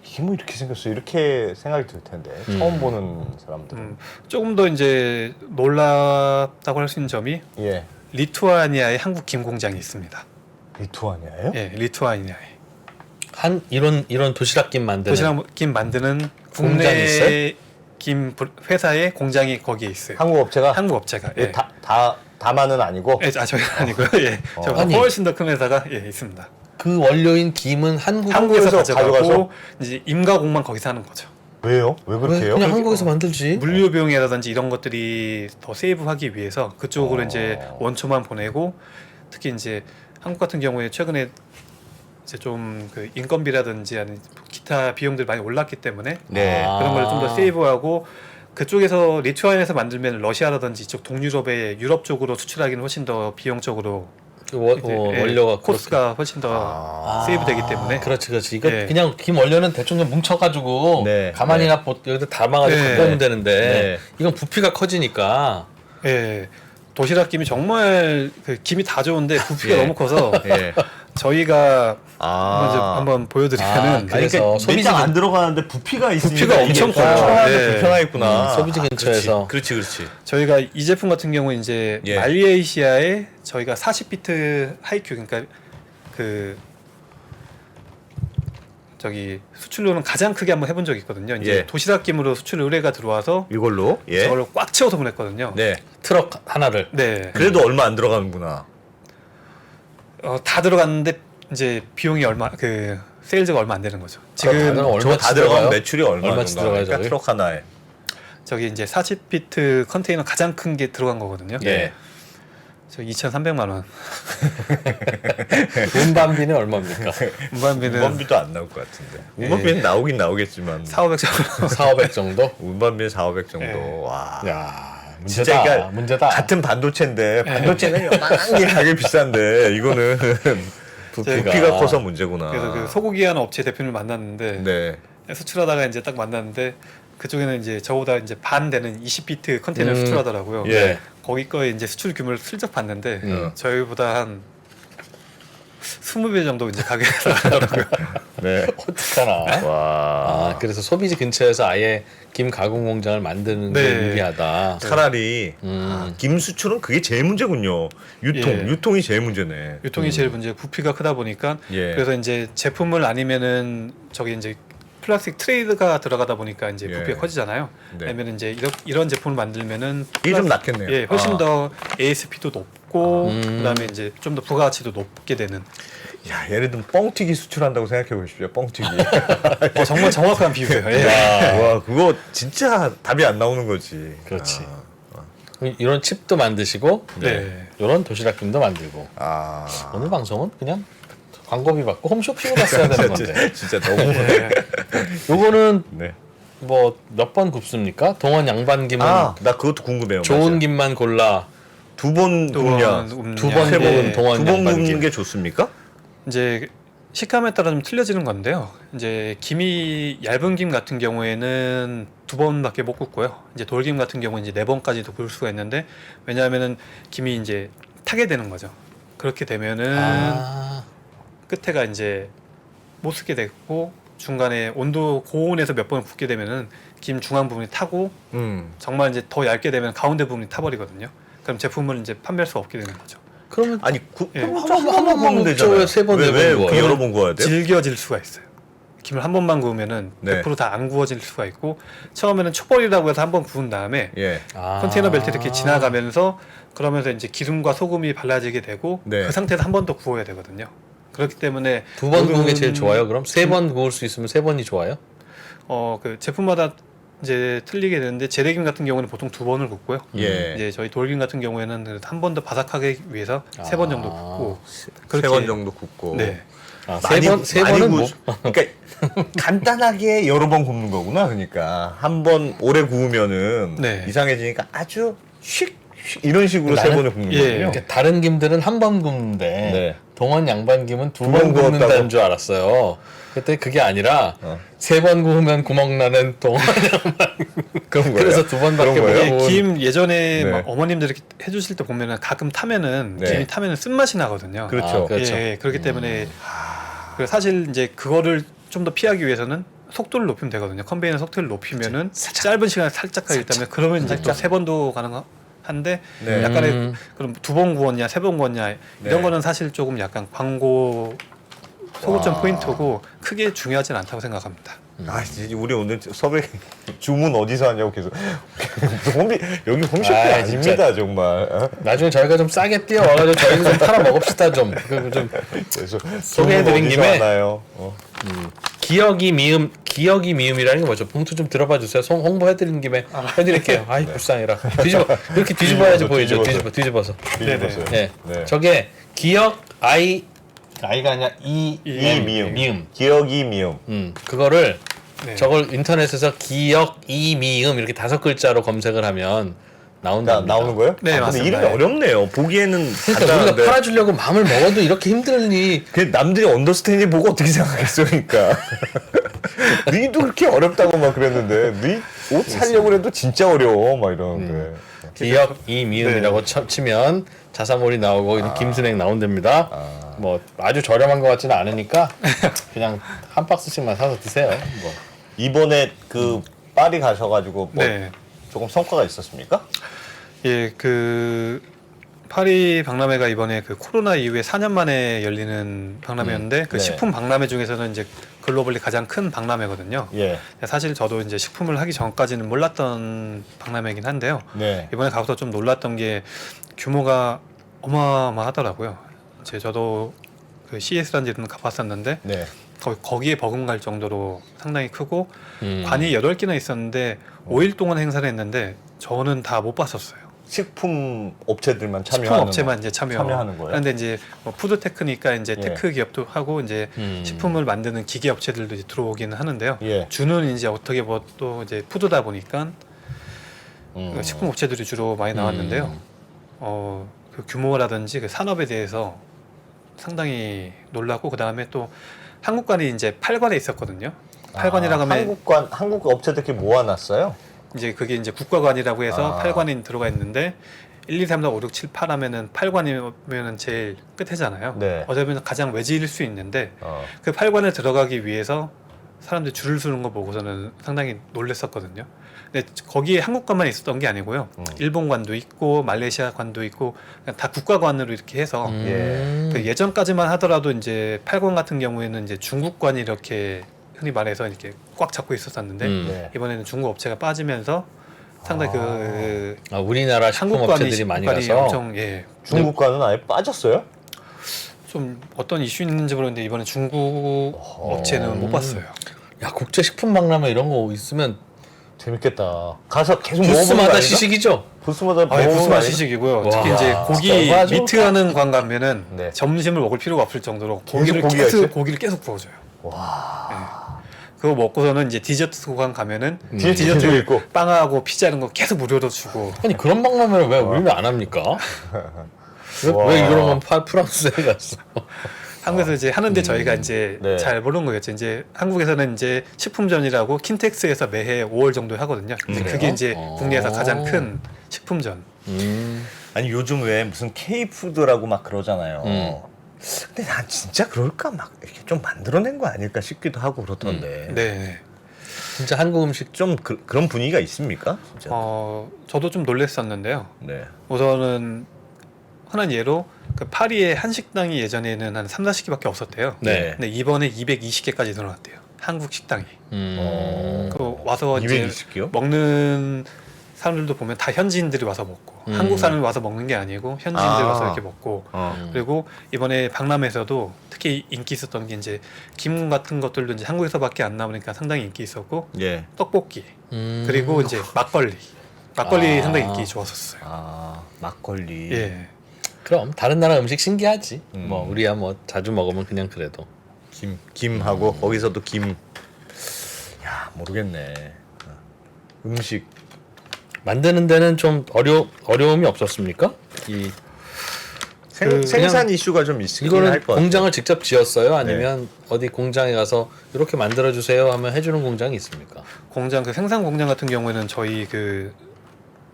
이게 뭐 이렇게 생겼어 이렇게 생각이 들 텐데 처음 보는 사람들은. 조금 더 이제 놀랍다고 할 수 있는 점이 예. 리투아니아에 한국 김 공장이 있습니다. 리투아니아예요? 예, 리투아니아에 한 이런 도시락김 만드는. 도시락 김 만드는 공장이 국내 있어요? 김 회사의 공장이 거기에 있어요. 한국 업체가 한국 업체가. 예. 다만은 아니고. 예, 저희가 아니고요. 예, 저보다 아니. 훨씬 더 큰 회사가 예, 있습니다. 그 원료인 김은 한국에서 한국에서 가져가고 가져가서? 이제 임가공만 거기서 하는 거죠. 왜요? 왜 그렇게 해요? 그냥 한국에서 만들지. 물류 비용이라든지 이런 것들이 더 세이브하기 위해서 그쪽으로 이제 원초만 보내고 특히 이제 한국 같은 경우에 최근에 이제 좀 그 인건비라든지 아니면 기타 비용들이 많이 올랐기 때문에 네. 그런 걸 좀 더 세이브하고 그쪽에서 리투아니아에서 만들면 러시아라든지 이쪽 동유럽의 유럽 쪽으로 수출하기는 훨씬 더 비용적으로 그 예, 원료가 코스가 훨씬 더 세이브되기 때문에 그렇지. 이거 예. 그냥 김 원료는 대충 좀 뭉쳐가지고 네. 가만히나 여기다 담아가지고 네. 갖고 오면 되는데 네. 이건 부피가 커지니까. 예, 도시락 김이 정말 그 김이 다 좋은데 부피가 예. 너무 커서 예. 저희가 아. 한번 보여드리면은 그래서 그러니까 소비자 밑장 안 들어가는데 부피가 있으니까 부피가 엄청 이게 커요. 쫓아가는데 예. 불편하겠구나. 소비지 근처에서. 그렇지. 저희가 이 제품 같은 경우 이제 예. 말레이시아에 저희가 40비트 하이큐 그러니까 그 저기 수출로는 가장 크게 한번 해본 적이 있거든요. 이제 예. 도시락 김으로 수출 의뢰가 들어와서 이걸로. 예. 저걸 꽉 채워서 보냈거든요. 네. 트럭 하나를. 네. 그래도 얼마 안 들어가는구나. 다 들어갔는데 이제 비용이 얼마 그 세일즈가 얼마 안 되는 거죠. 지금 얼마 저거 다 들어가면 매출이 얼마 얼마치 정도 들어가요, 그러니까 저기? 트럭 하나에. 저기 이제 40비트 컨테이너 가장 큰 게 들어간 거거든요. 예. 저 2,300만 원. 운반비는 얼마입니까? 운반비는 운반비도 안 나올 것 같은데. 운반비는 나오긴 나오겠지만 4,500 정도. 4,500 정도? 운반비는 4,500 정도. 예. 와. 야, 진짜 문제다. 그러니까 문제다. 같은 반도체인데 반도체는 요만하게 가격 비싼데 이거는 부피가 커서 문제구나. 그래서 그 소고기 하는 업체 대표님을 만났는데 네. 수출하다가 이제 딱 만났는데 그쪽에는 이제 저보다 이제 반 되는 20비트 컨테이너를 수출하더라고요. 예. 거기 거에 이제 수출 규모를 슬쩍 봤는데 음. 저희보다 한 20배 정도 이제 가격이 나가더라고요. 네. 어떡하나. 와. 아, 그래서 소비지 근처에서 아예 김 가공 공장을 만드는 게 네. 유리하다. 차라리 음. 김 수출은 그게 제일 문제군요. 예. 유통이 제일 문제네. 유통이 제일 문제 부피가 크다 보니까 예. 그래서 이제 제품을 아니면은 저기 이제 플라스틱 트레이드가 들어가다 보니까 이제 예. 부피가 커지잖아요. 네. 아니면 이제 이런 제품을 만들면은 이게 좀 낫겠네요. 예, 훨씬 아. 더 ASP도 높고 그다음에 이제 좀 더 부가가치도 높게 되는 야, 예를 들면 뻥튀기 수출한다고 생각해 보십시오. 뻥튀기. 정말 정확한 비유예요. 예. 와, 그거 진짜 답이 안 나오는 거지. 그렇지. 이런 칩도 만드시고 네. 이런 도시락김도 만들고 아. 오늘 방송은 그냥 광고비 받고 홈쇼핑을 했어야 되는 건데 진짜 너무. 요거는 네. 뭐 몇 번 굽습니까? 동원 양반김은 아, 나 그것도 궁금해요. 좋은 맞아요. 김만 골라 두 번 굽냐? 두 번 세 굽은 번, 동원 두번 굽는 양반김. 게 좋습니까? 이제 식감에 따라 좀 틀려지는 건데요. 이제 김이 얇은 김 같은 경우에는 2번밖에 못 굽고요. 이제 돌김 같은 경우는 이제 4번까지도 굽을 수가 있는데 왜냐하면은 김이 이제 타게 되는 거죠. 그렇게 되면은 아, 끝에가 이제 못 쓰게 되고 중간에 온도 고온에서 몇 번 굽게 되면은 김 중앙 부분이 타고 정말 이제 더 얇게 되면 가운데 부분이 타버리거든요. 그럼 제품을 이제 판매할 수가 없게 되는 거죠. 그러면 아니, 예. 한 한 번만 번만 구우면 굽죠. 되잖아요. 세 번, 왜, 네 번 왜 구워요? 여러 번 구워야 돼요? 질겨질 수가 있어요. 김을 한 번만 구우면은 네. 100% 다 안 구워질 수가 있고 처음에는 초벌이라고 해서 한 번 구운 다음에 예. 아. 컨테이너 벨트 이렇게 지나가면서 그러면서 이제 기름과 소금이 발라지게 되고 네. 그 상태에서 한 번 더 구워야 되거든요. 그렇기 때문에 두 번 구운 게 모든- 제일 좋아요. 그럼 세 번 구울 수 있으면 세 번이 좋아요? 그 제품마다 이제 틀리게 되는데 재래김 같은 경우는 보통 2번을 굽고요. 예. 이제 저희 돌김 같은 경우에는 한 번 더 바삭하게 위해서 3번 정도 굽고 세 번 정도 굽고. 네. 세 번은 뭐? 그러니까 간단하게 여러 번 굽는 거구나. 그러니까 한 번 오래 구우면은 네. 이상해지니까 아주 휙 이런 식으로 세 나는- 번을 굽는 예. 거군요. 그러니까 다른 김들은 한 번 굽는데 네. 동원 양반김은 두 번 번 굽는다는 구웠다고? 줄 알았어요. 그때 그게 아니라 어. 3번 구우면 구멍 나는 동원 그런 거예요? 그래서 2번밖에 그런 못 거예요? 예, 구운. 김 예전에 네. 막 어머님들이 이렇게 해주실 때 보면은 가끔 타면은 네. 김이 타면은 쓴맛이 나거든요. 그렇죠. 아, 그렇죠. 예, 그렇기 때문에 그래서 사실 이제 그거를 좀 더 피하기 위해서는 속도를 높이면 되거든요. 컨베이너 속도를 높이면은 짧은 시간에 살짝 가기 때문에 그러면 이제 또 3번도 가능한데 네. 약간의 그럼 2번 구웠냐 3번 구웠냐 이런 네. 거는 사실 조금 약간 광고 소고점 와. 포인트고 크게 중요하진 않다고 생각합니다. 아, 이제 우리 오늘 섭외 주문 어디서 하냐고 계속. 여기 홈쇼핑 아, 아닙니다, 정말. 어? 나중에 저희가 좀 싸게 뛰어와가지고 저희도 좀 팔아 먹읍시다 좀. 그거 좀 그래서 소개해드린 주문 어디서 김에 하나요? 어. 기억이 미음이라는 게 뭐죠? 봉투 좀 들어봐 주세요. 홍보해드린 김에 해드릴게요. 아이 불쌍해라. 뒤집어 이렇게 뒤집어야지 보이죠? 뒤집어서. 뒤집었어요. 네. 네. 저게 기억 아이가 아니라 이 미음. 미음. 기억이 미음. 그거를 네. 저걸 인터넷에서 기억 미음 이렇게 5글자로 검색을 하면 나온답니다. 나오는 거예요? 네, 근데 맞습니다. 이름이 어렵네요. 보기에는 그러니까 우리가 간단한데. 팔아주려고 마음을 먹어도 이렇게 힘들니 그 남들이 언더스탠딩 보고 어떻게 생각했어요, 그러니까. 너희도 그렇게 어렵다고 막 그랬는데, 너희 옷 사려고 그래도 진짜 어려워, 막 이러는데. 기억 미음이라고 치면 자사몰이 나오고 이런 김순행 나온답니다. 뭐 아주 저렴한 것 같지는 않으니까 그냥 한 박스씩만 사서 드세요. 뭐. 이번에 그 파리 가셔가지고 뭐 네. 조금 성과가 있었습니까? 예, 그 파리 박람회가 이번에 그 코로나 이후에 4년 만에 열리는 박람회였는데 그 네. 식품 박람회 중에서는 이제 글로벌리 가장 큰 박람회거든요. 예. 사실 저도 이제 식품을 하기 전까지는 몰랐던 박람회이긴 한데요. 네. 이번에 가서 좀 놀랐던 게 규모가 어마어마하더라고요. 저도 그 CS라는 데는 가봤었는데 네. 거기에 버금갈 정도로 상당히 크고 음. 관이 8개나 있었는데 5일 동안 행사를 했는데 저는 다 못 봤었어요. 식품 업체들만 참여하는 식품 업체만 이제 참여하는 거예요? 그런데 이제 뭐 푸드 테크니까 이제 예. 테크 기업도 하고 이제 식품을 만드는 기계 업체들도 이제 들어오기는 하는데요. 예. 주는 이제 어떻게 뭐 또 이제 푸드다 보니까 그 식품 업체들이 주로 많이 나왔는데요. 그 규모라든지 그 산업에 대해서 상당히 놀랐고 그 다음에 또 한국관이 이제 8관에 있었거든요. 8관이라고 하면 한국 업체들끼리 모아놨어요? 이제 그게 이제 국가관이라고 해서 아. 8관이 들어가 있는데 1, 2, 3, 4, 5, 6, 7, 8 하면은 8관이면은 제일 끝에잖아요. 네. 어쩌면 가장 외지일 수 있는데 어. 그 8관에 들어가기 위해서 사람들이 줄을 서는 거 보고서는 상당히 놀랬었거든요. 근데 거기에 한국관만 있었던 게 아니고요. 일본관도 있고 말레이시아관도 있고 그냥 다 국가관으로 이렇게 해서 그 예전까지만 하더라도 이제 8관 같은 경우에는 이제 중국관이 이렇게 흔히 말해서 이렇게 꽉 잡고 있었었는데 네. 이번에는 중국 업체가 빠지면서 상당히 그 우리나라 식품 한국관이 업체들이 많이 국관이 가서 엄청 예. 중국과는 아예 빠졌어요? 좀 어떤 이슈 있는지 모르겠는데 이번에 중국 업체는 못 봤어요. 야 국제 식품 박람회 이런 거 있으면 재밌겠다. 가서 계속 먹어보는 거 부스마다 아닌가? 시식이죠. 부스마다 아, 먹어보는 거 부스만 아닌가? 시식이고요. 와, 특히 이제 고기 진짜 얼마나 미트하는 관 가면은 네. 점심을 먹을 필요가 없을 정도로 계속 고기가 있어요? 고기를 계속 구워줘요. 와. 그거 먹고서는 이제 디저트 관 가면은 디저트도 있고. 빵하고 피자 이런 거 계속 무료로 주고. 아니 그런 박람회를 왜 우리는 안 합니까? 와. 왜 이런 건 프랑스에 갔어? 한국에서 이제 하는데 저희가 이제 네. 잘 모르는 거겠죠. 이제 한국에서는 이제 식품전이라고 킨텍스에서 매해 5월 정도 하거든요. 이제 그게 그래요? 이제 국내에서 가장 큰 식품전. 아니 요즘 왜 무슨 K푸드라고 막 그러잖아요. 근데 난 진짜 그럴까 막 이렇게 좀 만들어낸 거 아닐까 싶기도 하고 그렇던데. 네. 진짜 한국 음식 좀 그런 분위기가 있습니까? 진짜. 저도 좀 놀랐었는데요. 네. 우선은 흔한 예로 그 파리에 한식당이 예전에는 한 3, 40개밖에 없었대요. 네. 근데 이번에 220개까지 늘어났대요. 한국 식당이. 그 와서 이제 220개요? 먹는 사람들도 보면 다 현지인들이 와서 먹고 한국 사람이 와서 먹는 게 아니고 현지인들이 와서 이렇게 먹고 그리고 이번에 박람회에서도 특히 인기 있었던 게 이제 김 같은 것들도 이제 한국에서밖에 안 나오니까 상당히 인기 있었고 예. 떡볶이 그리고 이제 막걸리 상당히 인기 좋았었어요. 아, 막걸리. 예. 그럼 다른 나라 음식 신기하지. 음. 뭐 우리야 뭐 자주 먹으면 그냥 그래도. 김하고 거기서도 김. 야, 모르겠네. 음식. 만드는 데는 좀 어려움이 없었습니까? 이 생산 이슈가 좀 있긴 이거는 할 것 같아요. 공장을 직접 지었어요? 아니면 어디 공장에 가서 이렇게 만들어 주세요 하면 해주는 공장이 있습니까? 공장 그 생산 공장 같은 경우에는 저희 그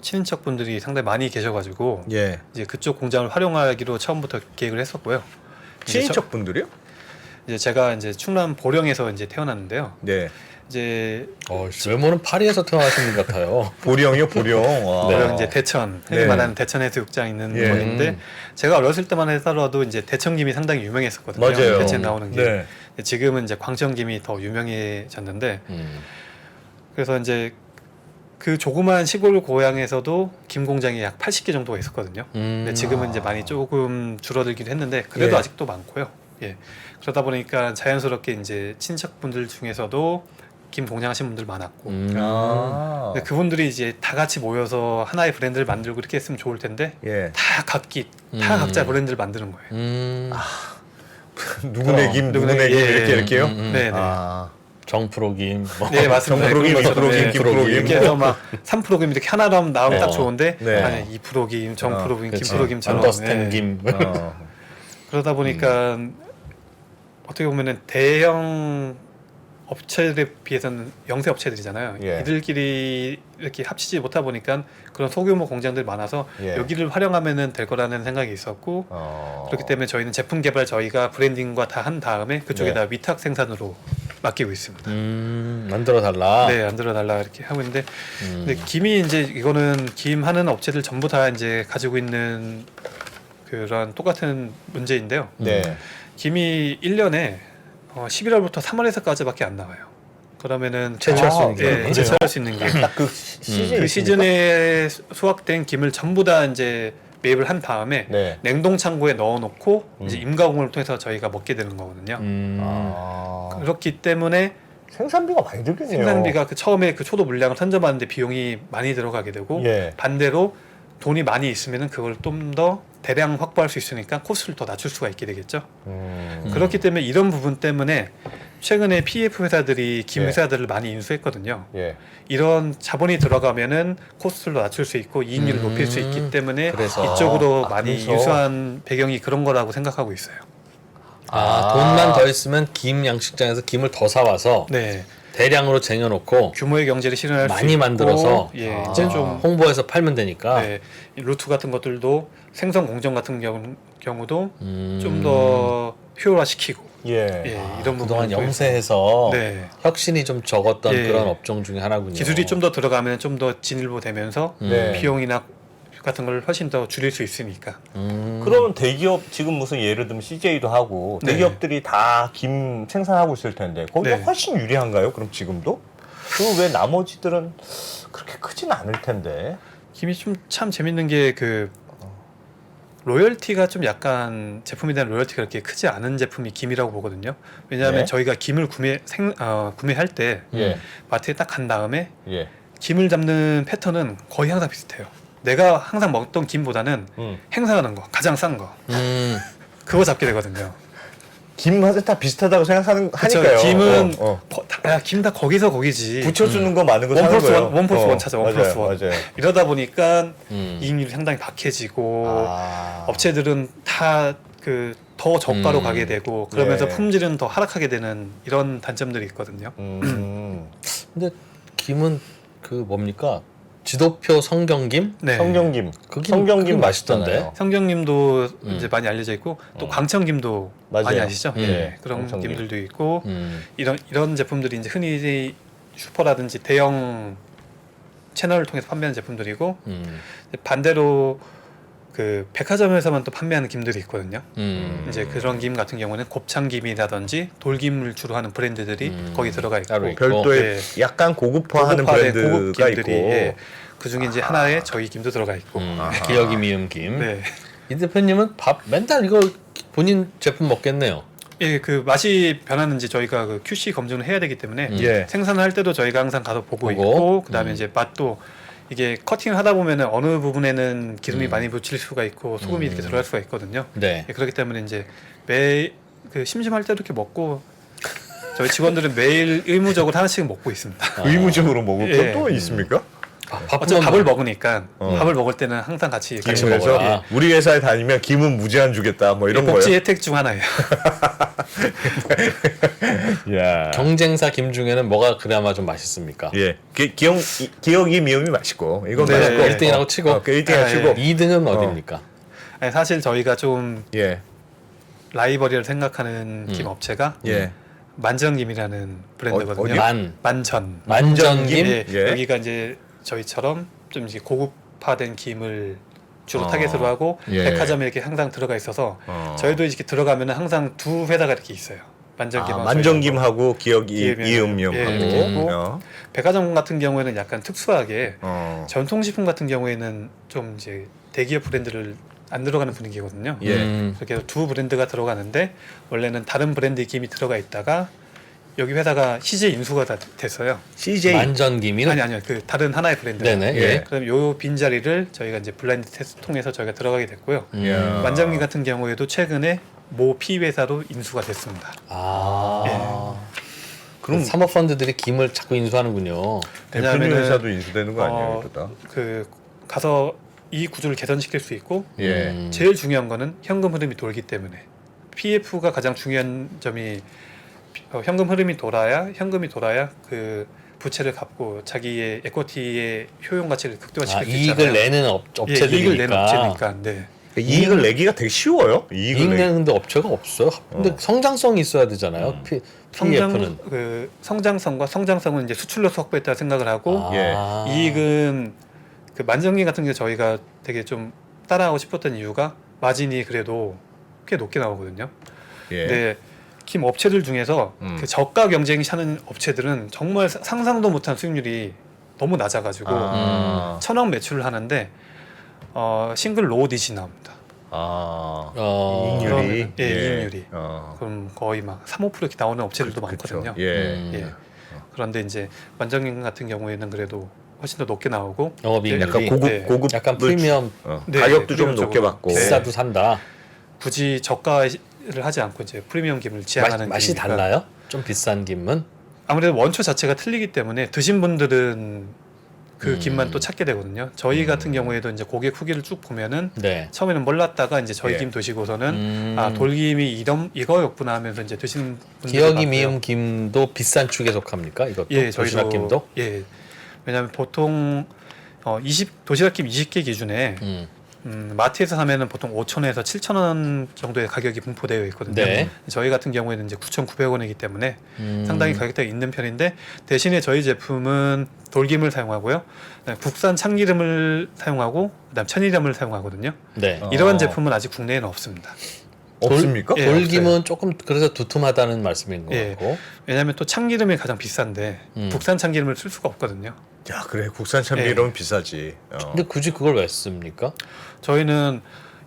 친인척 분들이 상당히 많이 계셔가지고 예. 이제 그쪽 공장을 활용하기로 처음부터 계획을 했었고요. 이제 친인척 분들이요? 이제 제가 이제 충남 보령에서 이제 태어났는데요. 네. 이제 외모는 파리에서 태어나신 것 같아요. 보령이요, 보령. 와. 보령 이제 대천 흔히 네. 말하는 대천 해수욕장 있는 예. 곳인데 제가 어렸을 때만 해서라도 이제 대천김이 상당히 유명했었거든요. 맞아요. 대천 나오는 게. 네. 지금은 이제 광천김이 더 유명해졌는데 그래서 이제 그 조그만 시골 고향에서도 김 공장이 약 80개 정도가 있었거든요. 근데 지금은 이제 많이 조금 줄어들긴 했는데 그래도 예. 아직도 많고요. 예. 그러다 보니까 자연스럽게 이제 친척분들 중에서도 김 공장하신 분들 많았고 아. 근데 그분들이 이제 다 같이 모여서 하나의 브랜드를 만들고 이렇게 했으면 좋을 텐데 예. 다 각자 브랜드를 만드는 거예요. 누구네 김, 누구네 김 이렇게요? 네네. 아. 정프로김. 뭐. 네 맞습니다. 정프로김, 그런 것처럼, 이프로김, 네. 김프로김. 이렇게 해서 막 3프로김 이렇게 하나로 나오면 딱 좋은데 네. 아니 2프로김, 정프로김, 그치. 김프로김처럼 언더스탠 네. 김. 그러다 보니까 어떻게 보면은 대형 업체들에 비해서는 영세 업체들이잖아요. 예. 이들끼리 이렇게 합치지 못하다 보니까 그런 소규모 공장들이 많아서 예. 여기를 활용하면은 될 거라는 생각이 있었고 그렇기 때문에 저희는 제품 개발 저희가 브랜딩과 다 한 다음에 그쪽에다 위탁 생산으로 맡기고 있습니다. 만들어 달라. 네, 만들어 달라 이렇게 하고 있는데 근데 김이 이제 이거는 김 하는 업체들 전부 다 이제 가지고 있는 그런 똑같은 문제인데요. 네. 김이 1년에 11월부터 3월에서까지밖에 안 나와요. 그러면은 채취할 수 있는 게. 예, 그래요? 채취할 수 있는 게. 딱 그 시즌 그 시즌에 수확된 김을 전부 다 이제 매입을 한 다음에 네. 냉동 창고에 넣어놓고 이제 임가공을 통해서 저희가 먹게 되는 거거든요. 아. 그렇기 때문에 생산비가 많이 들겠네요. 생산비가 그 처음에 그 초도 물량을 선점하는데 비용이 많이 들어가게 되고 예. 반대로 돈이 많이 있으면은 그걸 좀 더 대량 확보할 수 있으니까 코스를 더 낮출 수가 있게 되겠죠. 그렇기 때문에 이런 부분 때문에 최근에 PF 회사들이 김 예. 회사들을 많이 인수했거든요. 예. 이런 자본이 들어가면은 코스트를 낮출 수 있고 이익률을 높일 수 있기 때문에 그래서. 이쪽으로 많이 그래서. 인수한 배경이 그런 거라고 생각하고 있어요. 돈만 더 있으면 김 양식장에서 김을 더 사와서 네, 대량으로 쟁여놓고 규모의 경제를 실현할 수 많이 있고, 만들어서 예, 이제 좀 홍보해서 팔면 되니까. 네, 이 루트 같은 것들도 생선 공정 같은 경우도 음. 좀 더 효율화시키고 예. 예, 이런 그동안 부분을 영세해서 네. 혁신이 좀 적었던 예. 그런 업종 중에 하나군요. 기술이 좀 더 들어가면 좀 더 진일보되면서 네. 비용이나 같은 걸 훨씬 더 줄일 수 있으니까. 그러면 대기업 지금 무슨 예를 들면 CJ도 하고 네. 대기업들이 다 김 생산하고 있을 텐데 거기가 네. 훨씬 유리한가요? 그럼 지금도? 그 왜 나머지들은 그렇게 크진 않을 텐데. 김이 좀 참 재밌는 게 그 로열티가 좀 약간 제품에 대한 로열티가 그렇게 크지 않은 제품이 김이라고 보거든요. 왜냐하면 네. 저희가 김을 구매할 때 예. 마트에 딱 간 다음에 예. 김을 잡는 패턴은 거의 항상 비슷해요. 내가 항상 먹던 김보다는 행사하는 거 가장 싼 거 그거 잡게 되거든요. 김 맛이 다 비슷하다고 생각하는 그쵸? 하니까요. 김은 어. 김 다 거기서 거기지. 붙여주는 거 많은 거 원 사는 플러스 거예요. 원 플러스 원 찾아, 원 플러스 원. 맞아요. 이러다 보니까 이익률이 상당히 박해지고 아. 업체들은 다 그 더 저가로 가게 되고 그러면서 예. 품질은 더 하락하게 되는 이런 단점들이 있거든요. 근데 김은 그 뭡니까? 지도표 성경김? 네. 성경김. 그게 성경김 맛있던데. 맛있잖아요. 성경님도 이제 많이 알려져 있고 또 광천김도 맞아요. 많이 아시죠? 음. 예, 그런 광천김. 김들도 있고 이런 제품들이 이제 흔히 슈퍼라든지 대형 채널을 통해서 판매하는 제품들이고 반대로 그 백화점에서만 또 판매하는 김들이 있거든요. 음. 이제 그런 김 같은 경우는 곱창김이라든지 돌김을 주로 하는 브랜드들이 거기 들어가 있고 따로 있고. 별도의 약간 고급화하는 고급화된 브랜드가 고급 김들이 있고. 예, 그 중에 이제 하나에 저희 김도 들어가 있고 기억이 미음 김. 네. 이 대표님은 밥 맨날 이거 본인 제품 먹겠네요. 예, 그 맛이 변하는지 저희가 그 QC 검증을 해야 되기 때문에 예. 생산을 할 때도 저희가 항상 가서 보고 보고. 있고 그다음에 이제 맛도 이게 커팅을 하다 보면은 어느 부분에는 기름이 많이 묻힐 수가 있고 소금이 이렇게 들어갈 수가 있거든요. 네. 예, 그렇기 때문에 이제 매 그 심심할 때 이렇게 먹고 저희 직원들은 매일 의무적으로 하나씩 먹고 있습니다. 의무적으로 먹을 예. 것도 있습니까? 어차피 밥을 먹으니까 어. 밥을 먹을 때는 항상 같이 김을 해서 먹어라. 우리 회사에 다니면 김은 무제한 주겠다 뭐 이런 복지 거예요. 혜택 중 하나예요. 야. 경쟁사 김 중에는 뭐가 그나마 좀 맛있습니까? 예. 기억이 미음이 맛있고 이건 네. 맛있고 1등이라고 치고. 그 1등이라고 아, 치고 예. 2등은 어디입니까? 아니, 사실 저희가 좀 예. 라이벌이라고 생각하는 김 업체가 예. 만전김이라는 브랜드거든요. 어디요? 만전. 만전김? 예, 예. 여기가 이제 저희처럼 좀 이제 고급화된 김을 주로 어. 타겟으로 하고 예. 백화점에 이렇게 항상 들어가 있어서 어. 저희도 이렇게 들어가면은 항상 두 회사가 이렇게 있어요. 만전김. 만정김하고 기억이 기억이 이음이음하고 예. 백화점 같은 경우에는 약간 특수하게 전통식품 같은 경우에는 좀 이제 대기업 브랜드를 안 들어가는 분위기거든요. 예. 그렇게 해서 두 브랜드가 들어가는데 원래는 다른 브랜드의 김이 들어가 있다가 여기 회사가 CJ 인수가 다 됐어요. CJ 만전김이는 아니요, 그 다른 하나의 브랜드. 네네. 예. 예. 그럼 요 빈자리를 저희가 이제 블라인드 테스트 통해서 저희가 들어가게 됐고요. 야. 만장기 같은 경우에도 최근에 모 P 회사로 인수가 됐습니다. 아. 예. 그럼 사모펀드들이 김을 자꾸 인수하는군요. 대표님 왜냐하면은, 회사도 인수되는 거 아니에요, 이러다? 그 가서 이 구조를 개선시킬 수 있고 예. 제일 중요한 거는 현금 흐름이 돌기 때문에 PF가 가장 중요한 점이 현금 흐름이 돌아야 현금이 돌아야 그 부채를 갚고 자기의 에쿼티의 효용 가치를 극대화시킬 수 있잖아요. 이익을 내는 업체들이니까. 이익을 내는 업체니까. 네. 이익을 내기가 되게 쉬워요. 이익 이익을 내는 근데 업체가 없어요. 근데 성장성이 있어야 되잖아요. PF는. 성장성과 성장성은 이제 수출로서 확보했다 생각을 하고 예. 이익은 그 만정기 같은 게 저희가 되게 좀 따라하고 싶었던 이유가 마진이 그래도 꽤 높게 나오거든요. 예. 근데 김 업체들 중에서 그 저가 경쟁이 하는 업체들은 정말 상상도 못한 수익률이 너무 낮아가지고 아. 1,000억 매출을 하는데 싱글 로우 디지 나옵니다. 이익률이 예, 이익률이. 어. 그럼 거의 막 3~5% 이렇게 나오는 업체들도 그쵸. 많거든요. 예. 예. 그런데 이제 만정기 같은 경우에는 그래도 훨씬 더 높게 나오고 영업이익률이 약간 고급 네. 고급 약간 프리미엄 네, 가격도 좀 프리미엄 높게 쪽으로. 받고 네. 비싸도 산다. 굳이 저가를 하지 않고 이제 프리미엄 김을 지향하는 맛이 김이니까 달라요? 좀 비싼 김은? 아무래도 원초 자체가 틀리기 때문에 드신 분들은 그 김만 또 찾게 되거든요. 저희 같은 경우에도 이제 고객 후기를 쭉 보면은 네. 처음에는 몰랐다가 이제 저희 예. 김 드시고서는 아 돌김이 이거였구나 하면서 이제 드시는 분들 기억이 미음 김도 비싼 축에 속합니까? 이것도 예, 도시락 김도? 예. 왜냐하면 보통 20 도시락김 20개 기준에 마트에서 사면은 보통 5,000원에서 7,000원 정도의 가격이 분포되어 있거든요. 네. 저희 같은 경우에는 이제 9,900원이기 때문에 상당히 가격대가 있는 편인데 대신에 저희 제품은 돌김을 사용하고요. 그다음에 국산 참기름을 사용하고 그다음 천일염을 사용하거든요. 네. 이러한 제품은 아직 국내에는 없습니다. 없습니까? 예. 돌김은 조금 그래서 두툼하다는 말씀인 것 예. 같고. 왜냐하면 또 참기름이 가장 비싼데 국산 참기름을 쓸 수가 없거든요. 야 그래 국산 참기름은 비싸지. 근데 굳이 그걸 왜 씁니까? 저희는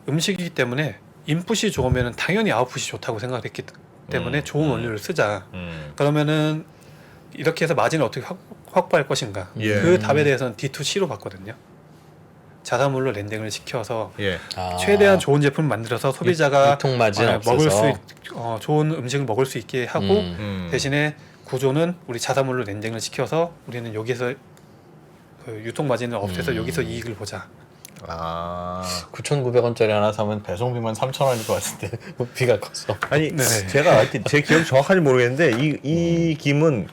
음식이기 때문에 인풋이 좋으면 당연히 아웃풋이 좋다고 생각을 했기 때문에 좋은 원료를 쓰자. 그러면은 이렇게 해서 마진을 어떻게 확보할 것인가. 예. 그 답에 대해서는 D2C로 봤거든요. 자사몰로 랜딩을 시켜서 예. 최대한 좋은 제품을 만들어서 소비자가 유통 마진 먹을 없어서. 좋은 음식을 먹을 수 있게 하고 대신에 구조는 우리 자사몰로 랜딩을 시켜서 우리는 여기서 그 유통 마진을 없애서 여기서 이익을 보자. 9,900원짜리 하나 사면 배송비만 3,000원일 것 같은데 부피가 커서. 아니 네. 제가 하여튼 제 기억 정확하게 모르겠는데 이 김은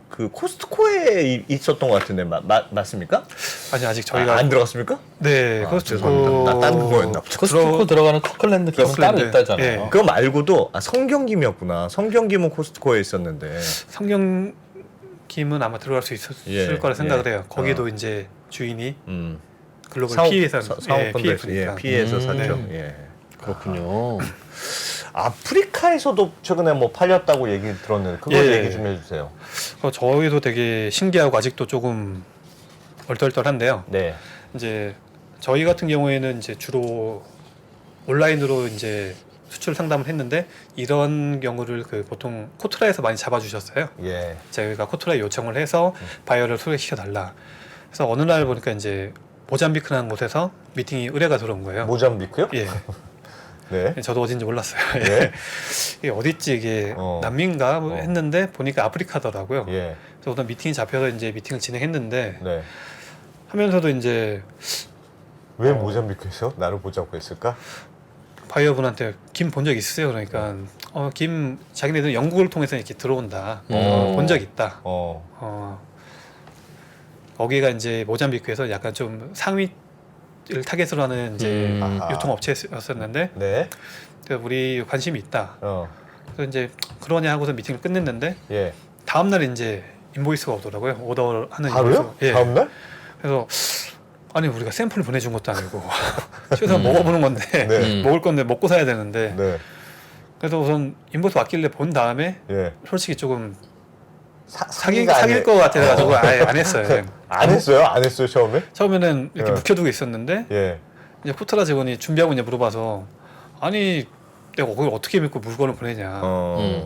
그 코스트코에 있었던 것 같은데 맞습니까? 아니 아직 저희가 안 들어갔습니까? 네 죄송합니다. 나 다른 거였나 보다. 코스트코 들어가는 커클랜드 김은 따로 커클랜드. 있다잖아요. 예. 그거 말고도 성경김이었구나. 성경김은 코스트코에 있었는데. 성경김은 아마 들어갈 수 있을 예, 거라 생각을 예. 해요. 거기도 이제 주인이 글로벌 사업, PE에서 사업펀드에서 PE에서 샀죠. 예. 그렇군요. 아프리카에서도 최근에 뭐 팔렸다고 얘기 들었는데 그거 예. 얘기 좀 해주세요. 저희도 되게 신기하고 아직도 조금 얼떨떨한데요. 네. 이제 저희 같은 경우에는 이제 주로 온라인으로 이제 수출 상담을 했는데 이런 경우를 그 보통 코트라에서 많이 잡아주셨어요. 예. 저희가 코트라에 요청을 해서 바이어를 소개시켜 달라. 그래서 어느 날 보니까 이제 모잠비크라는 곳에서 미팅이 의뢰가 들어온 거예요. 모잠비크요? 예. 네. 저도 어딘지 몰랐어요. 예. 이게 어딨지 이게 남미인가 뭐 했는데 보니까 아프리카더라고요. 예. 그래서 우선 미팅이 잡혀서 이제 미팅을 진행했는데 네. 하면서도 이제 왜 모잠비크에서 나를 보자고 했을까? 바이어분한테 김 본 적 있으세요? 그러니까 김 자기네들은 영국을 통해서 이렇게 들어온다. 본 적 있다. 거기가 이제 모잠비크에서 약간 좀 상위를 타겟으로 하는 이제 아하. 유통업체였었는데 네. 그래서 우리 관심이 있다. 그래서 이제 그러냐 하고서 미팅을 끝냈는데 예. 다음 날 이제 인보이스가 오더라고요. 오더하는 바로요? 인보이스. 예. 다음 날? 그래서 아니 우리가 샘플을 보내준 것도 아니고 최소한 먹어보는 건데 네. 먹을 건데 먹고 사야 되는데 네. 그래서 우선 인보이스 왔길래 본 다음에 예. 솔직히 조금 사기가 사귈 것 같아가지고 아예 안 했어요. 안 했어요? 안 했어요 처음에? 처음에는 이렇게 예. 묵혀두고 있었는데 예. 이제 코트라 직원이 준비하고 이제 물어봐서 아니 내가 그걸 어떻게 믿고 물건을 보내냐.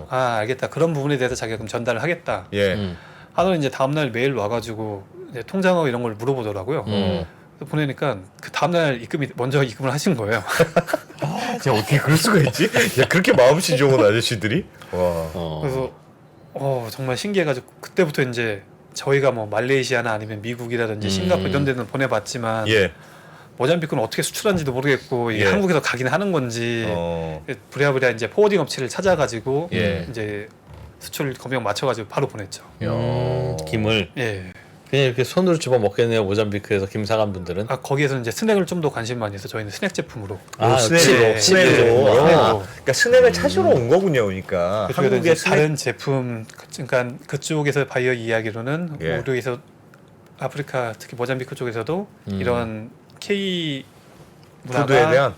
아 알겠다. 그런 부분에 대해서 자기가 그럼 전달을 하겠다. 예. 하더니 이제 다음날 메일 와가지고 이제 통장어 이런 걸 물어보더라고요. 그래서 보내니까 그 다음날 먼저 입금을 하신 거예요. 야, 어떻게 그럴 수가 있지? 야, 그렇게 마음씨 좋은 아저씨들이? 와. 그래서 정말 신기해가지고 그때부터 이제 저희가 뭐 말레이시아나 아니면 미국이라든지 싱가포르 이런 데는 보내봤지만 예. 모잠비크는 어떻게 수출한지도 모르겠고 이게 예. 한국에서 가긴 하는 건지 부랴부랴 이제 포워딩 업체를 찾아가지고 예. 이제 수출 검역 맞춰가지고 바로 보냈죠. 김을 예. 그냥 이렇게 손으로 집어 먹겠네요. 모잠비크에서 김 사간 분들은. 거기에서 이제 스낵을 좀 더 관심 많이 해서 저희는 스낵 제품으로. 스낵으로. 네. 스낵으로. 스낵으로. 아, 그러니까 스낵을 찾으러 온 거군요, 그러니까. 그쪽에서 한국의 이제 다른 제품, 그러니까 그쪽에서 바이어 이야기로는 예. 우리에서 아프리카 특히 모잠비크 쪽에서도 이런 K 푸드에 문화가 대한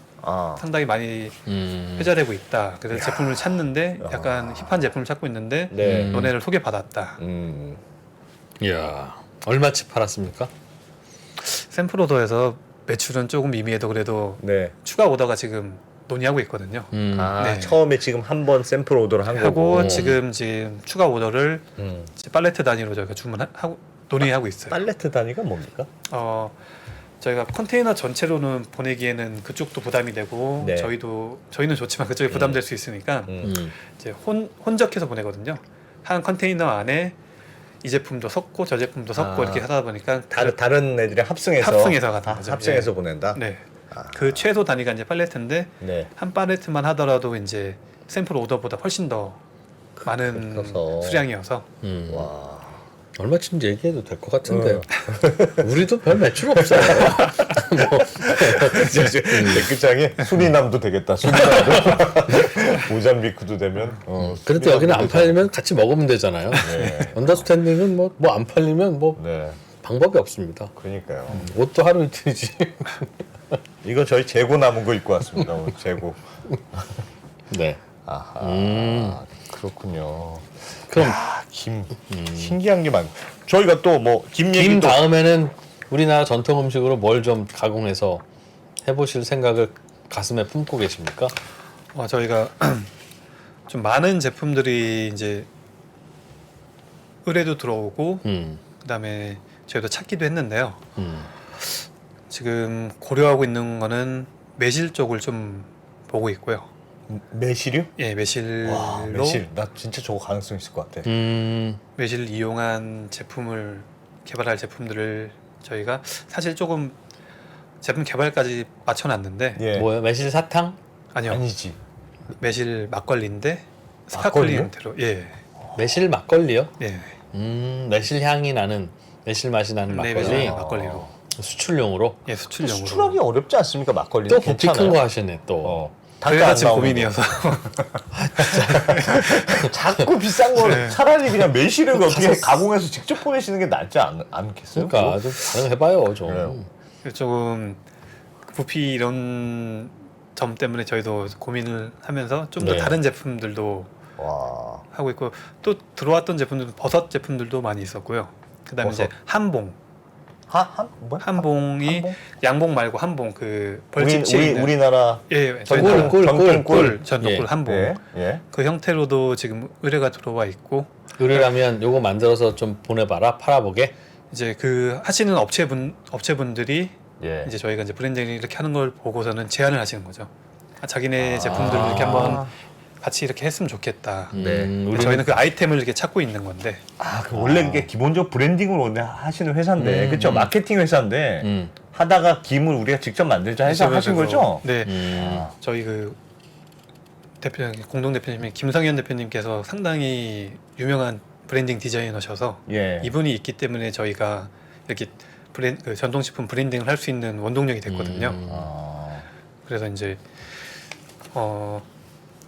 상당히 많이 회자되고 있다. 그래서 제품을 찾는데 야. 약간 힙한 제품을 찾고 있는데 네. 너네를 소개받았다. 이야, 얼마치 팔았습니까? 샘플 오더에서 매출은 조금 미미해도 그래도 네. 추가 오더가 지금 논의하고 있거든요. 네. 처음에 지금 한번 샘플 오더를 한 하고 거고. 지금 추가 오더를 이제 팔레트 단위로 저희가 주문하고 논의하고 있어요. 팔레트 단위가 뭡니까? 저희가 컨테이너 전체로는 보내기에는 그쪽도 부담이 되고 네. 저희는 좋지만 그쪽이 부담될 수 있으니까 이제 혼적해서 보내거든요. 한 컨테이너 안에 이 제품도 섞고 저 제품도 섞고 이렇게 하다 보니까 다른 애들이 합승해서 가는 거죠. 합승해서 예. 보낸다. 네. 그 최소 단위가 이제 팔레트인데 네. 한 팔레트만 하더라도 이제 샘플 오더보다 훨씬 더 많은 커서. 수량이어서 와. 얼마쯤 얘기해도 될 것 같은데요. 우리도 별 매출 없어요. 댓글창에 수리남도 되겠다. 수리남도 모잠비크도 되면. 그래도 여기는 안 팔리면 같이 먹으면 되잖아요. 네. 언더스탠딩은 뭐 안 팔리면 뭐 네. 방법이 없습니다. 그러니까요. 옷도 하루 이틀이지. 이거 저희 재고 남은 거 입고 왔습니다. 오늘 재고. 네. 아하. 그렇군요. 그럼 김 신기한 게 많. 저희가 또 뭐 김 얘기 김 또 다음에는 우리나라 전통 음식으로 뭘 좀 가공해서 해보실 생각을 가슴에 품고 계십니까? 저희가 좀 많은 제품들이 이제 의뢰도 들어오고 그다음에 저희도 찾기도 했는데요. 지금 고려하고 있는 거는 매실 쪽을 좀 보고 있고요. 매실이요? 예, 매실로 와, 매실. 나 진짜 저거 가능성 있을 것 같아. 매실을 이용한 제품을 개발할 제품들을 저희가 사실 조금 제품 개발까지 맞춰놨는데 예. 뭐요? 매실 사탕? 아니요, 아니지. 매실 막걸리인데 막걸리요? 스파클링 대로 매실 막걸리요? 예, 매실 향이 나는 매실 맛이 나는 네, 막걸리. 매실 막걸리로 수출용으로. 예, 수출용으로 수출하기 어렵지 않습니까? 막걸리. 또 부피 큰 거 하시네 또. 단가 그래서 안 지금 나오는 고민이어서 거. 자꾸 비싼 거 차라리 그냥 매실을 어떻게 가공해서 직접 보내시는 게 낫지 않겠어요? 그러니까 좀 가능해봐요 좀. 그래요. 조금 부피 이런 점 때문에 저희도 고민을 하면서 좀 더 네. 다른 제품들도 와. 하고 있고 또 들어왔던 제품들은 버섯 제품들도 많이 있었고요. 그다음에 버섯. 이제 한봉, 뭐야? 한봉이 한봉? 양봉 말고 한봉 그 벌집치에 있는 우리나라 예, 전통 저희 전통 꿀 전통 예. 꿀 한봉 예. 예. 그 형태로도 지금 의뢰가 들어와 있고 의뢰라면 요거 만들어서 좀 보내봐라 팔아보게. 이제 그 하시는 업체분들이 예. 이제 저희가 이제 브랜딩을 이렇게 하는 걸 보고서는 제안을 하시는 거죠. 자기네 제품들을 이렇게 한번 같이 이렇게 했으면 좋겠다. 네. 우리는 저희는 그 아이템을 이렇게 찾고 있는 건데 원래 그게 기본적으로 브랜딩을 원래 하시는 회사인데, 그렇죠? 마케팅 회사인데 하다가 김을 우리가 직접 만들자 해서 하신 거죠? 네, 아. 저희 그 대표 공동 대표님 김성현 대표님께서 상당히 유명한 브랜딩 디자이너셔서 예. 이분이 있기 때문에 저희가 이렇게 그 전통식품 브랜딩을 할 수 있는 원동력이 됐거든요. 아. 그래서 이제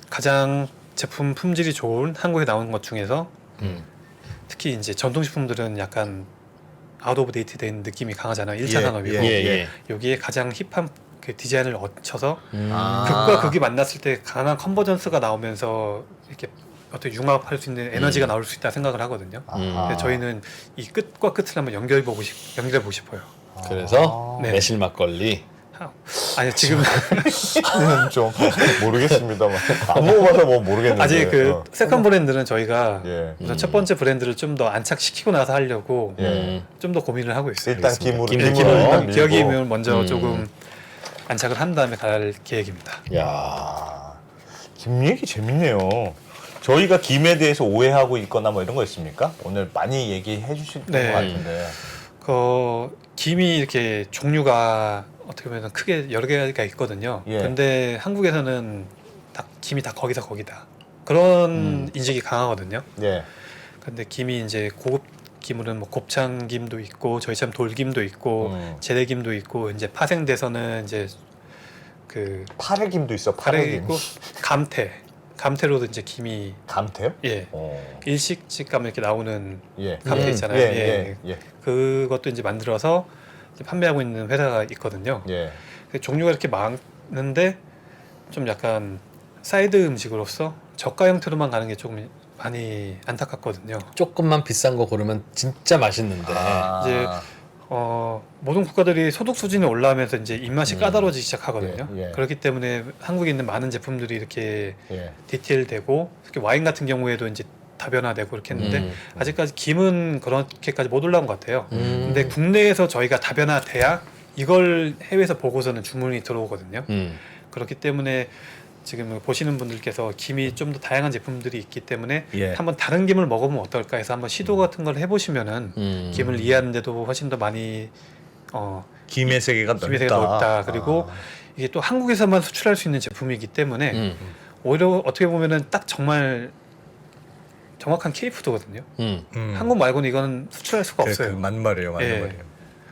가장 제품 품질이 좋은 한국에 나오는 것 중에서 특히 이제 전통식품들은 약간 아웃 오브 데이트 된 느낌이 강하잖아요. 1차 예, 산업이고 예. 여기에 가장 힙한 그 디자인을 얻쳐서 아. 극과 극이 만났을 때 강한 컨버전스가 나오면서 이렇게 어떻게 융합할 수 있는 에너지가 나올 수 있다 생각을 하거든요. 아하. 근데 저희는 이 끝과 끝을 한번 연결해 보고 싶어요. 그래서 네. 매실 막걸리. 아니 지금 좀 모르겠습니다만 안 먹어봐서 뭐 모르겠는데. 아직 그 세컨 브랜드는 저희가 예. 우선 첫 번째 브랜드를 좀 더 안착시키고 나서 하려고 예. 좀 더 고민을 하고 있어요. 일단 알겠습니다. 김으로 네, 김으로 기본 밀고. 기억이면 먼저 조금 안착을 한 다음에 갈 계획입니다. 야. 아, 김 얘기 재밌네요. 저희가 김에 대해서 오해하고 있거나 뭐 이런 거 있습니까? 오늘 많이 얘기해 주실 것 네. 같은데. 김이 이렇게 종류가 어떻게 보면 크게 여러 개가 있거든요. 예. 근데 한국에서는 김이 다 거기서 거기다. 그런 인식이 강하거든요. 예. 근데 김이 이제 고급 김으로는 뭐 곱창김도 있고 저희처럼 돌김도 있고 재래김도 있고 이제 파생돼서는 이제 그 파래김도 있어. 파래 파래김. 있고 감태로도 이제 김이 감태요? 예 일식집 가면 이렇게 나오는 예. 감태 있잖아요. 예. 예. 예. 예. 그것도 이제 만들어서 이제 판매하고 있는 회사가 있거든요. 예. 종류가 이렇게 많은데 좀 약간 사이드 음식으로서 저가 형태로만 가는 게 조금 많이 안타깝거든요. 조금만 비싼 거 고르면 진짜 맛있는데. 아. 이제 모든 국가들이 소득 수준이 올라오면서 이제 입맛이 까다로워지기 시작하거든요. 예, 예. 그렇기 때문에 한국에 있는 많은 제품들이 이렇게 예. 디테일되고 특히 와인 같은 경우에도 이제 다변화되고 이렇게 했는데 음. 아직까지 김은 그렇게까지 못 올라온 것 같아요. 근데 국내에서 저희가 다변화돼야 이걸 해외에서 보고서는 주문이 들어오거든요. 그렇기 때문에 지금 보시는 분들께서 김이 좀 더 다양한 제품들이 있기 때문에 예. 한번 다른 김을 먹으면 어떨까 해서 한번 시도 같은 걸 해보시면은 김을 이해하는데도 훨씬 더 많이 김의 세계가 김의 세계가 넓다. 그리고 이게 또 한국에서만 수출할 수 있는 제품이기 때문에 오히려 어떻게 보면은 딱 정말 정확한 K푸드거든요. 한국 말고는 이거는 수출할 수가 없어요. 맞는 말이에요. 맞는 예. 말이에요.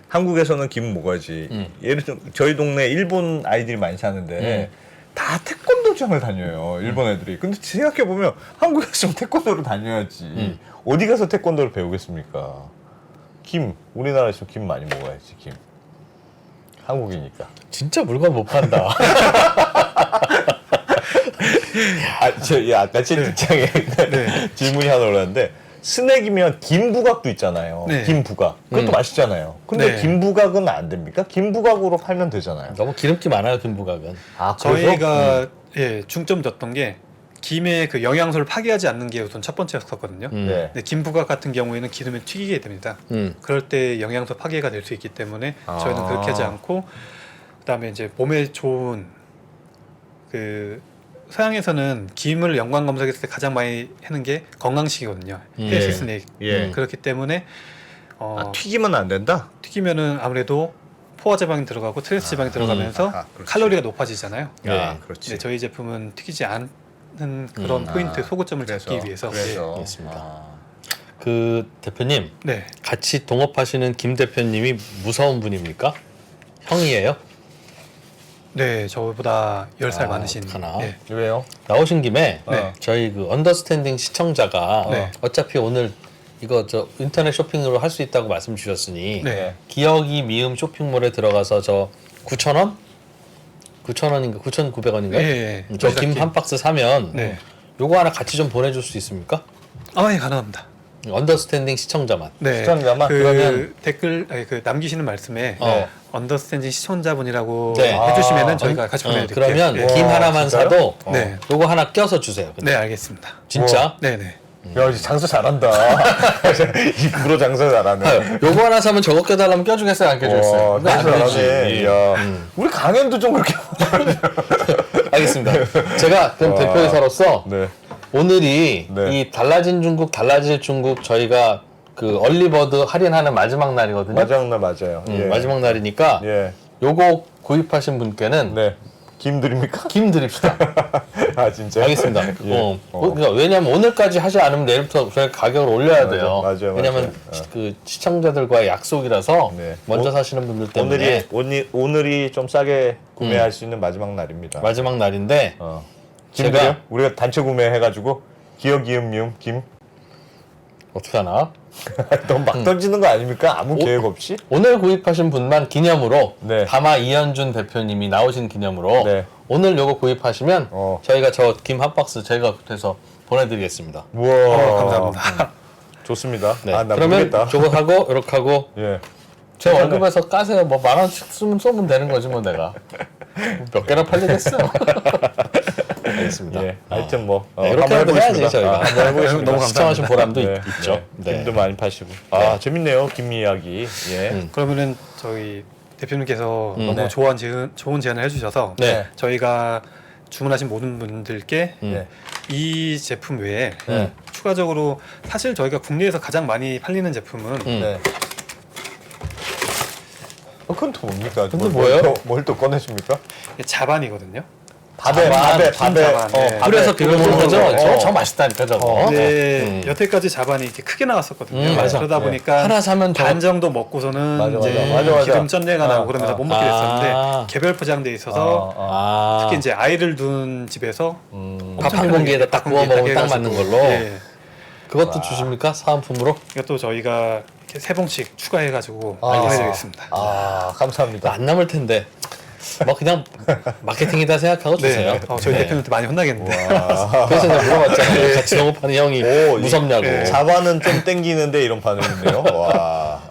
한국에서는 김 먹어야지. 예를 들어 저희 동네 일본 아이들이 많이 사는데 다 태권도장을 다녀요. 일본 애들이. 근데 생각해 보면 한국에서 태권도를 다녀야지. 어디 가서 태권도를 배우겠습니까? 김 우리나라에서 김 많이 먹어야지. 김. 한국이니까. 진짜 물건 못 판다. 아까 채팅창에 질문이 하나 올랐는데 스낵이면 김부각도 있잖아요. 네. 김부각. 그것도 맛있잖아요. 근데 네. 김부각은 안 됩니까? 김부각으로 팔면 되잖아요. 너무 기름기 많아요 김부각은. 아, 저희가 중점 뒀던 게 김의 그 영양소를 파괴하지 않는 게 우선 첫 번째였었거든요. 네. 근데 김부각 같은 경우에는 기름을 튀기게 됩니다. 그럴 때 영양소 파괴가 될 수 있기 때문에 저희는 그렇게 하지 않고 그다음에 이제 몸에 좋은 그 서양에서는 김을 연관 검색했을 때 가장 많이 하는 게 건강식이거든요. 헬스 스낵. 예. 그렇기 때문에 튀기면 안 된다? 튀기면은 아무래도 포화 지방이 들어가고 트랜스 지방이 들어가면서 그렇지. 칼로리가 높아지잖아요. 아, 그렇지. 근데 저희 제품은 튀기지 않는 그런 포인트 소고점을 잡기 위해서 알겠습니다. 그 대표님 네. 같이 동업하시는 김 대표님이 무서운 분입니까? 형이에요? 네, 저보다 10살 많으신. 어떡하나. 네. 왜요? 나오신 김에 네. 저희 그 언더스탠딩 시청자가 네. 어차피 오늘 이거 저 인터넷 쇼핑으로 할 수 있다고 말씀 주셨으니 네. 기억이 미음 쇼핑몰에 들어가서 저 9,000원? 9,000원인가 9,900원인가? 예, 예. 저 김 한 박스 사면 네. 요거 하나 같이 좀 보내줄 수 있습니까? 예, 가능합니다. 언더스탠딩 시청자만. 네. 시청자만? 그러면 댓글 그 남기시는 말씀에 어. 언더스탠딩 시청자분이라고 네. 해주시면은 저희가 같이 보내드릴게요. 그러면 예. 김 와, 하나만 진짜요? 사도 네. 요거 하나 껴서 주세요. 근데. 네, 알겠습니다. 진짜? 네네. 야, 이제 장사 잘한다. 입으로 장사 잘하네. 아유, 요거 하나 사면 저거 껴달라면 껴주겠어요? 안 껴주겠어요? 와, 그거 안 장사 되지. 잘하네. 야, 우리 강연도 좀 그렇게. 알겠습니다. 제가 그럼 와. 대표이사로서 네. 오늘이 네. 이 달라진 중국 달라질 중국 저희가 그 얼리버드 할인하는 마지막 날이거든요. 마지막 날 맞아요. 예. 마지막 날이니까 예. 요거 구입하신 분께는 네. 김 드립니까? 김 드립시다. 아, 진짜? 알겠습니다. 예. 그러니까 왜냐면 오늘까지 하지 않으면 내일부터 저희가 가격을 올려야 돼요. 맞아요. 왜냐면 그 시청자들과의 약속이라서 네. 먼저 사시는 분들 때문에 오늘이 좀 싸게 구매할 수 있는 마지막 날입니다. 마지막 날인데 김 제가- 드려? 우리가 단체 구매해가지고 기억, 이음, 미음, 김. 어떻게 하나? 너무 막 던지는 거 아닙니까? 아무 계획 없이? 오늘 구입하신 분만 기념으로 네. 다마 이현준 대표님이 나오신 기념으로 네. 오늘 요거 구입하시면 저희가 저 김 한 박스 제가 돼서 보내드리겠습니다. 우와. 감사합니다. 좋습니다. 네. 아, 나 그러면 모르겠다. 저거 하고 이렇게 하고 예. 제 월급에서 까세요. 뭐 10,000원씩 쏘면 되는 거지 뭐 내가 몇 개나 팔리겠어. 알겠습니다. 예. 하여튼 뭐 네, 이렇게라도 해야지 저희가. 한번 해보겠습니다. 너무 시청하신 보람도 네. 있죠. 네. 김도 많이 파시고. 아, 재밌네요. 김 이야기. 예. 그러면은 저희 대표님께서 너무 네. 좋은 제안을 해주셔서 네. 저희가 주문하신 모든 분들께 네. 이 제품 외에 네. 추가적으로 사실 저희가 국내에서 가장 많이 팔리는 제품은 네. 그건 또 뭡니까? 근데 뭐예요? 뭘 또 꺼내십니까? 자반이거든요. 밥에 자반. 네. 그래서 그거 먹는 거죠? 어. 저 맛있다니까 저거. 근데 여태까지 자반이 이렇게 크게 나왔었거든요. 맞아. 그러다 네. 보니까 하나 사면 저 반 정도 먹고서는 맞아, 이제 맞아. 기름 쩐내가 나고 그러면서 못 먹게 됐었는데 아. 개별 포장돼 있어서 아, 특히 이제 아이를 둔 집에서 밥 한 공기에다 딱 구워 먹으면 딱 맞는 걸로. 예. 그것도 주십니까? 사은품으로? 이것도 저희가 이렇게 세 봉씩 추가해가지고 아. 보내드리겠습니다. 아, 감사합니다. 안 남을 텐데. 뭐 그냥 마케팅이다 생각하고 주세요. 네. 저희 네. 대표님한테 많이 혼나겠는데. 그래서 내가 물어봤잖아요. 같이 영업하는 형이 오, 무섭냐고. 네. 자반은 좀 땡기는데 이런 반응이네요. 와,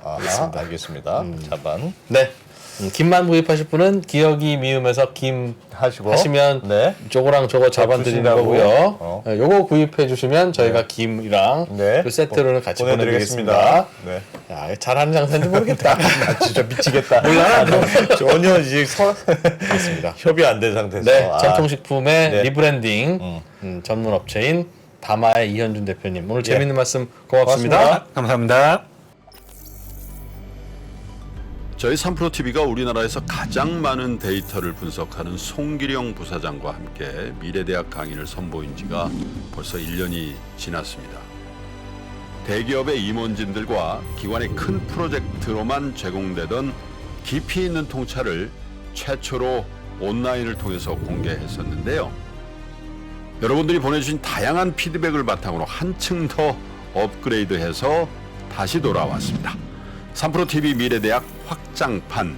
알겠습니다. 자반 네. 김만 구입하실 분은 기억이 미음에서 김 하시고 하시면 네. 저거랑 저거 자반 드리는 주신다고. 거고요. 네, 요거 구입해 주시면 저희가 김이랑 네. 그 세트로는 같이 보내드리겠습니다. 네. 야, 잘하는 장사인지 모르겠다. 나 진짜 미치겠다. 몰라. 전혀 이제 그렇습니다. 협의 안 된 상태에서. 네, 전통식품의 네. 리브랜딩 전문 업체인 다마의 이현준 대표님 오늘 재밌는 말씀 고맙습니다. 고맙습니다. 감사합니다. 저희 3프로TV가 우리나라에서 가장 많은 데이터를 분석하는 송기령 부사장과 함께 미래대학 강의를 선보인 지가 벌써 1년이 지났습니다. 대기업의 임원진들과 기관의 큰 프로젝트로만 제공되던 깊이 있는 통찰을 최초로 온라인을 통해서 공개했었는데요. 여러분들이 보내주신 다양한 피드백을 바탕으로 한층 더 업그레이드해서 다시 돌아왔습니다. 3프로TV 미래대학 확장판.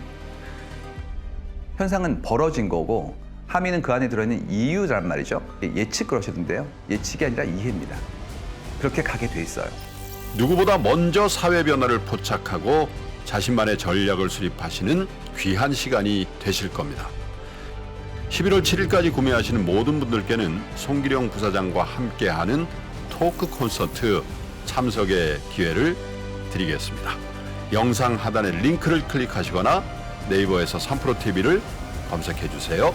현상은 벌어진 거고 함의는 그 안에 들어있는 이유란 말이죠. 예측 그러셨는데요. 예측이 아니라 이해입니다. 그렇게 가게 돼 있어요. 누구보다 먼저 사회 변화를 포착하고 자신만의 전략을 수립하시는 귀한 시간이 되실 겁니다. 11월 7일까지 구매하시는 모든 분들께는 송기령 부사장과 함께하는 토크 콘서트 참석의 기회를 드리겠습니다. 영상 하단의 링크를 클릭하시거나 네이버에서 3프로TV를 검색해 주세요.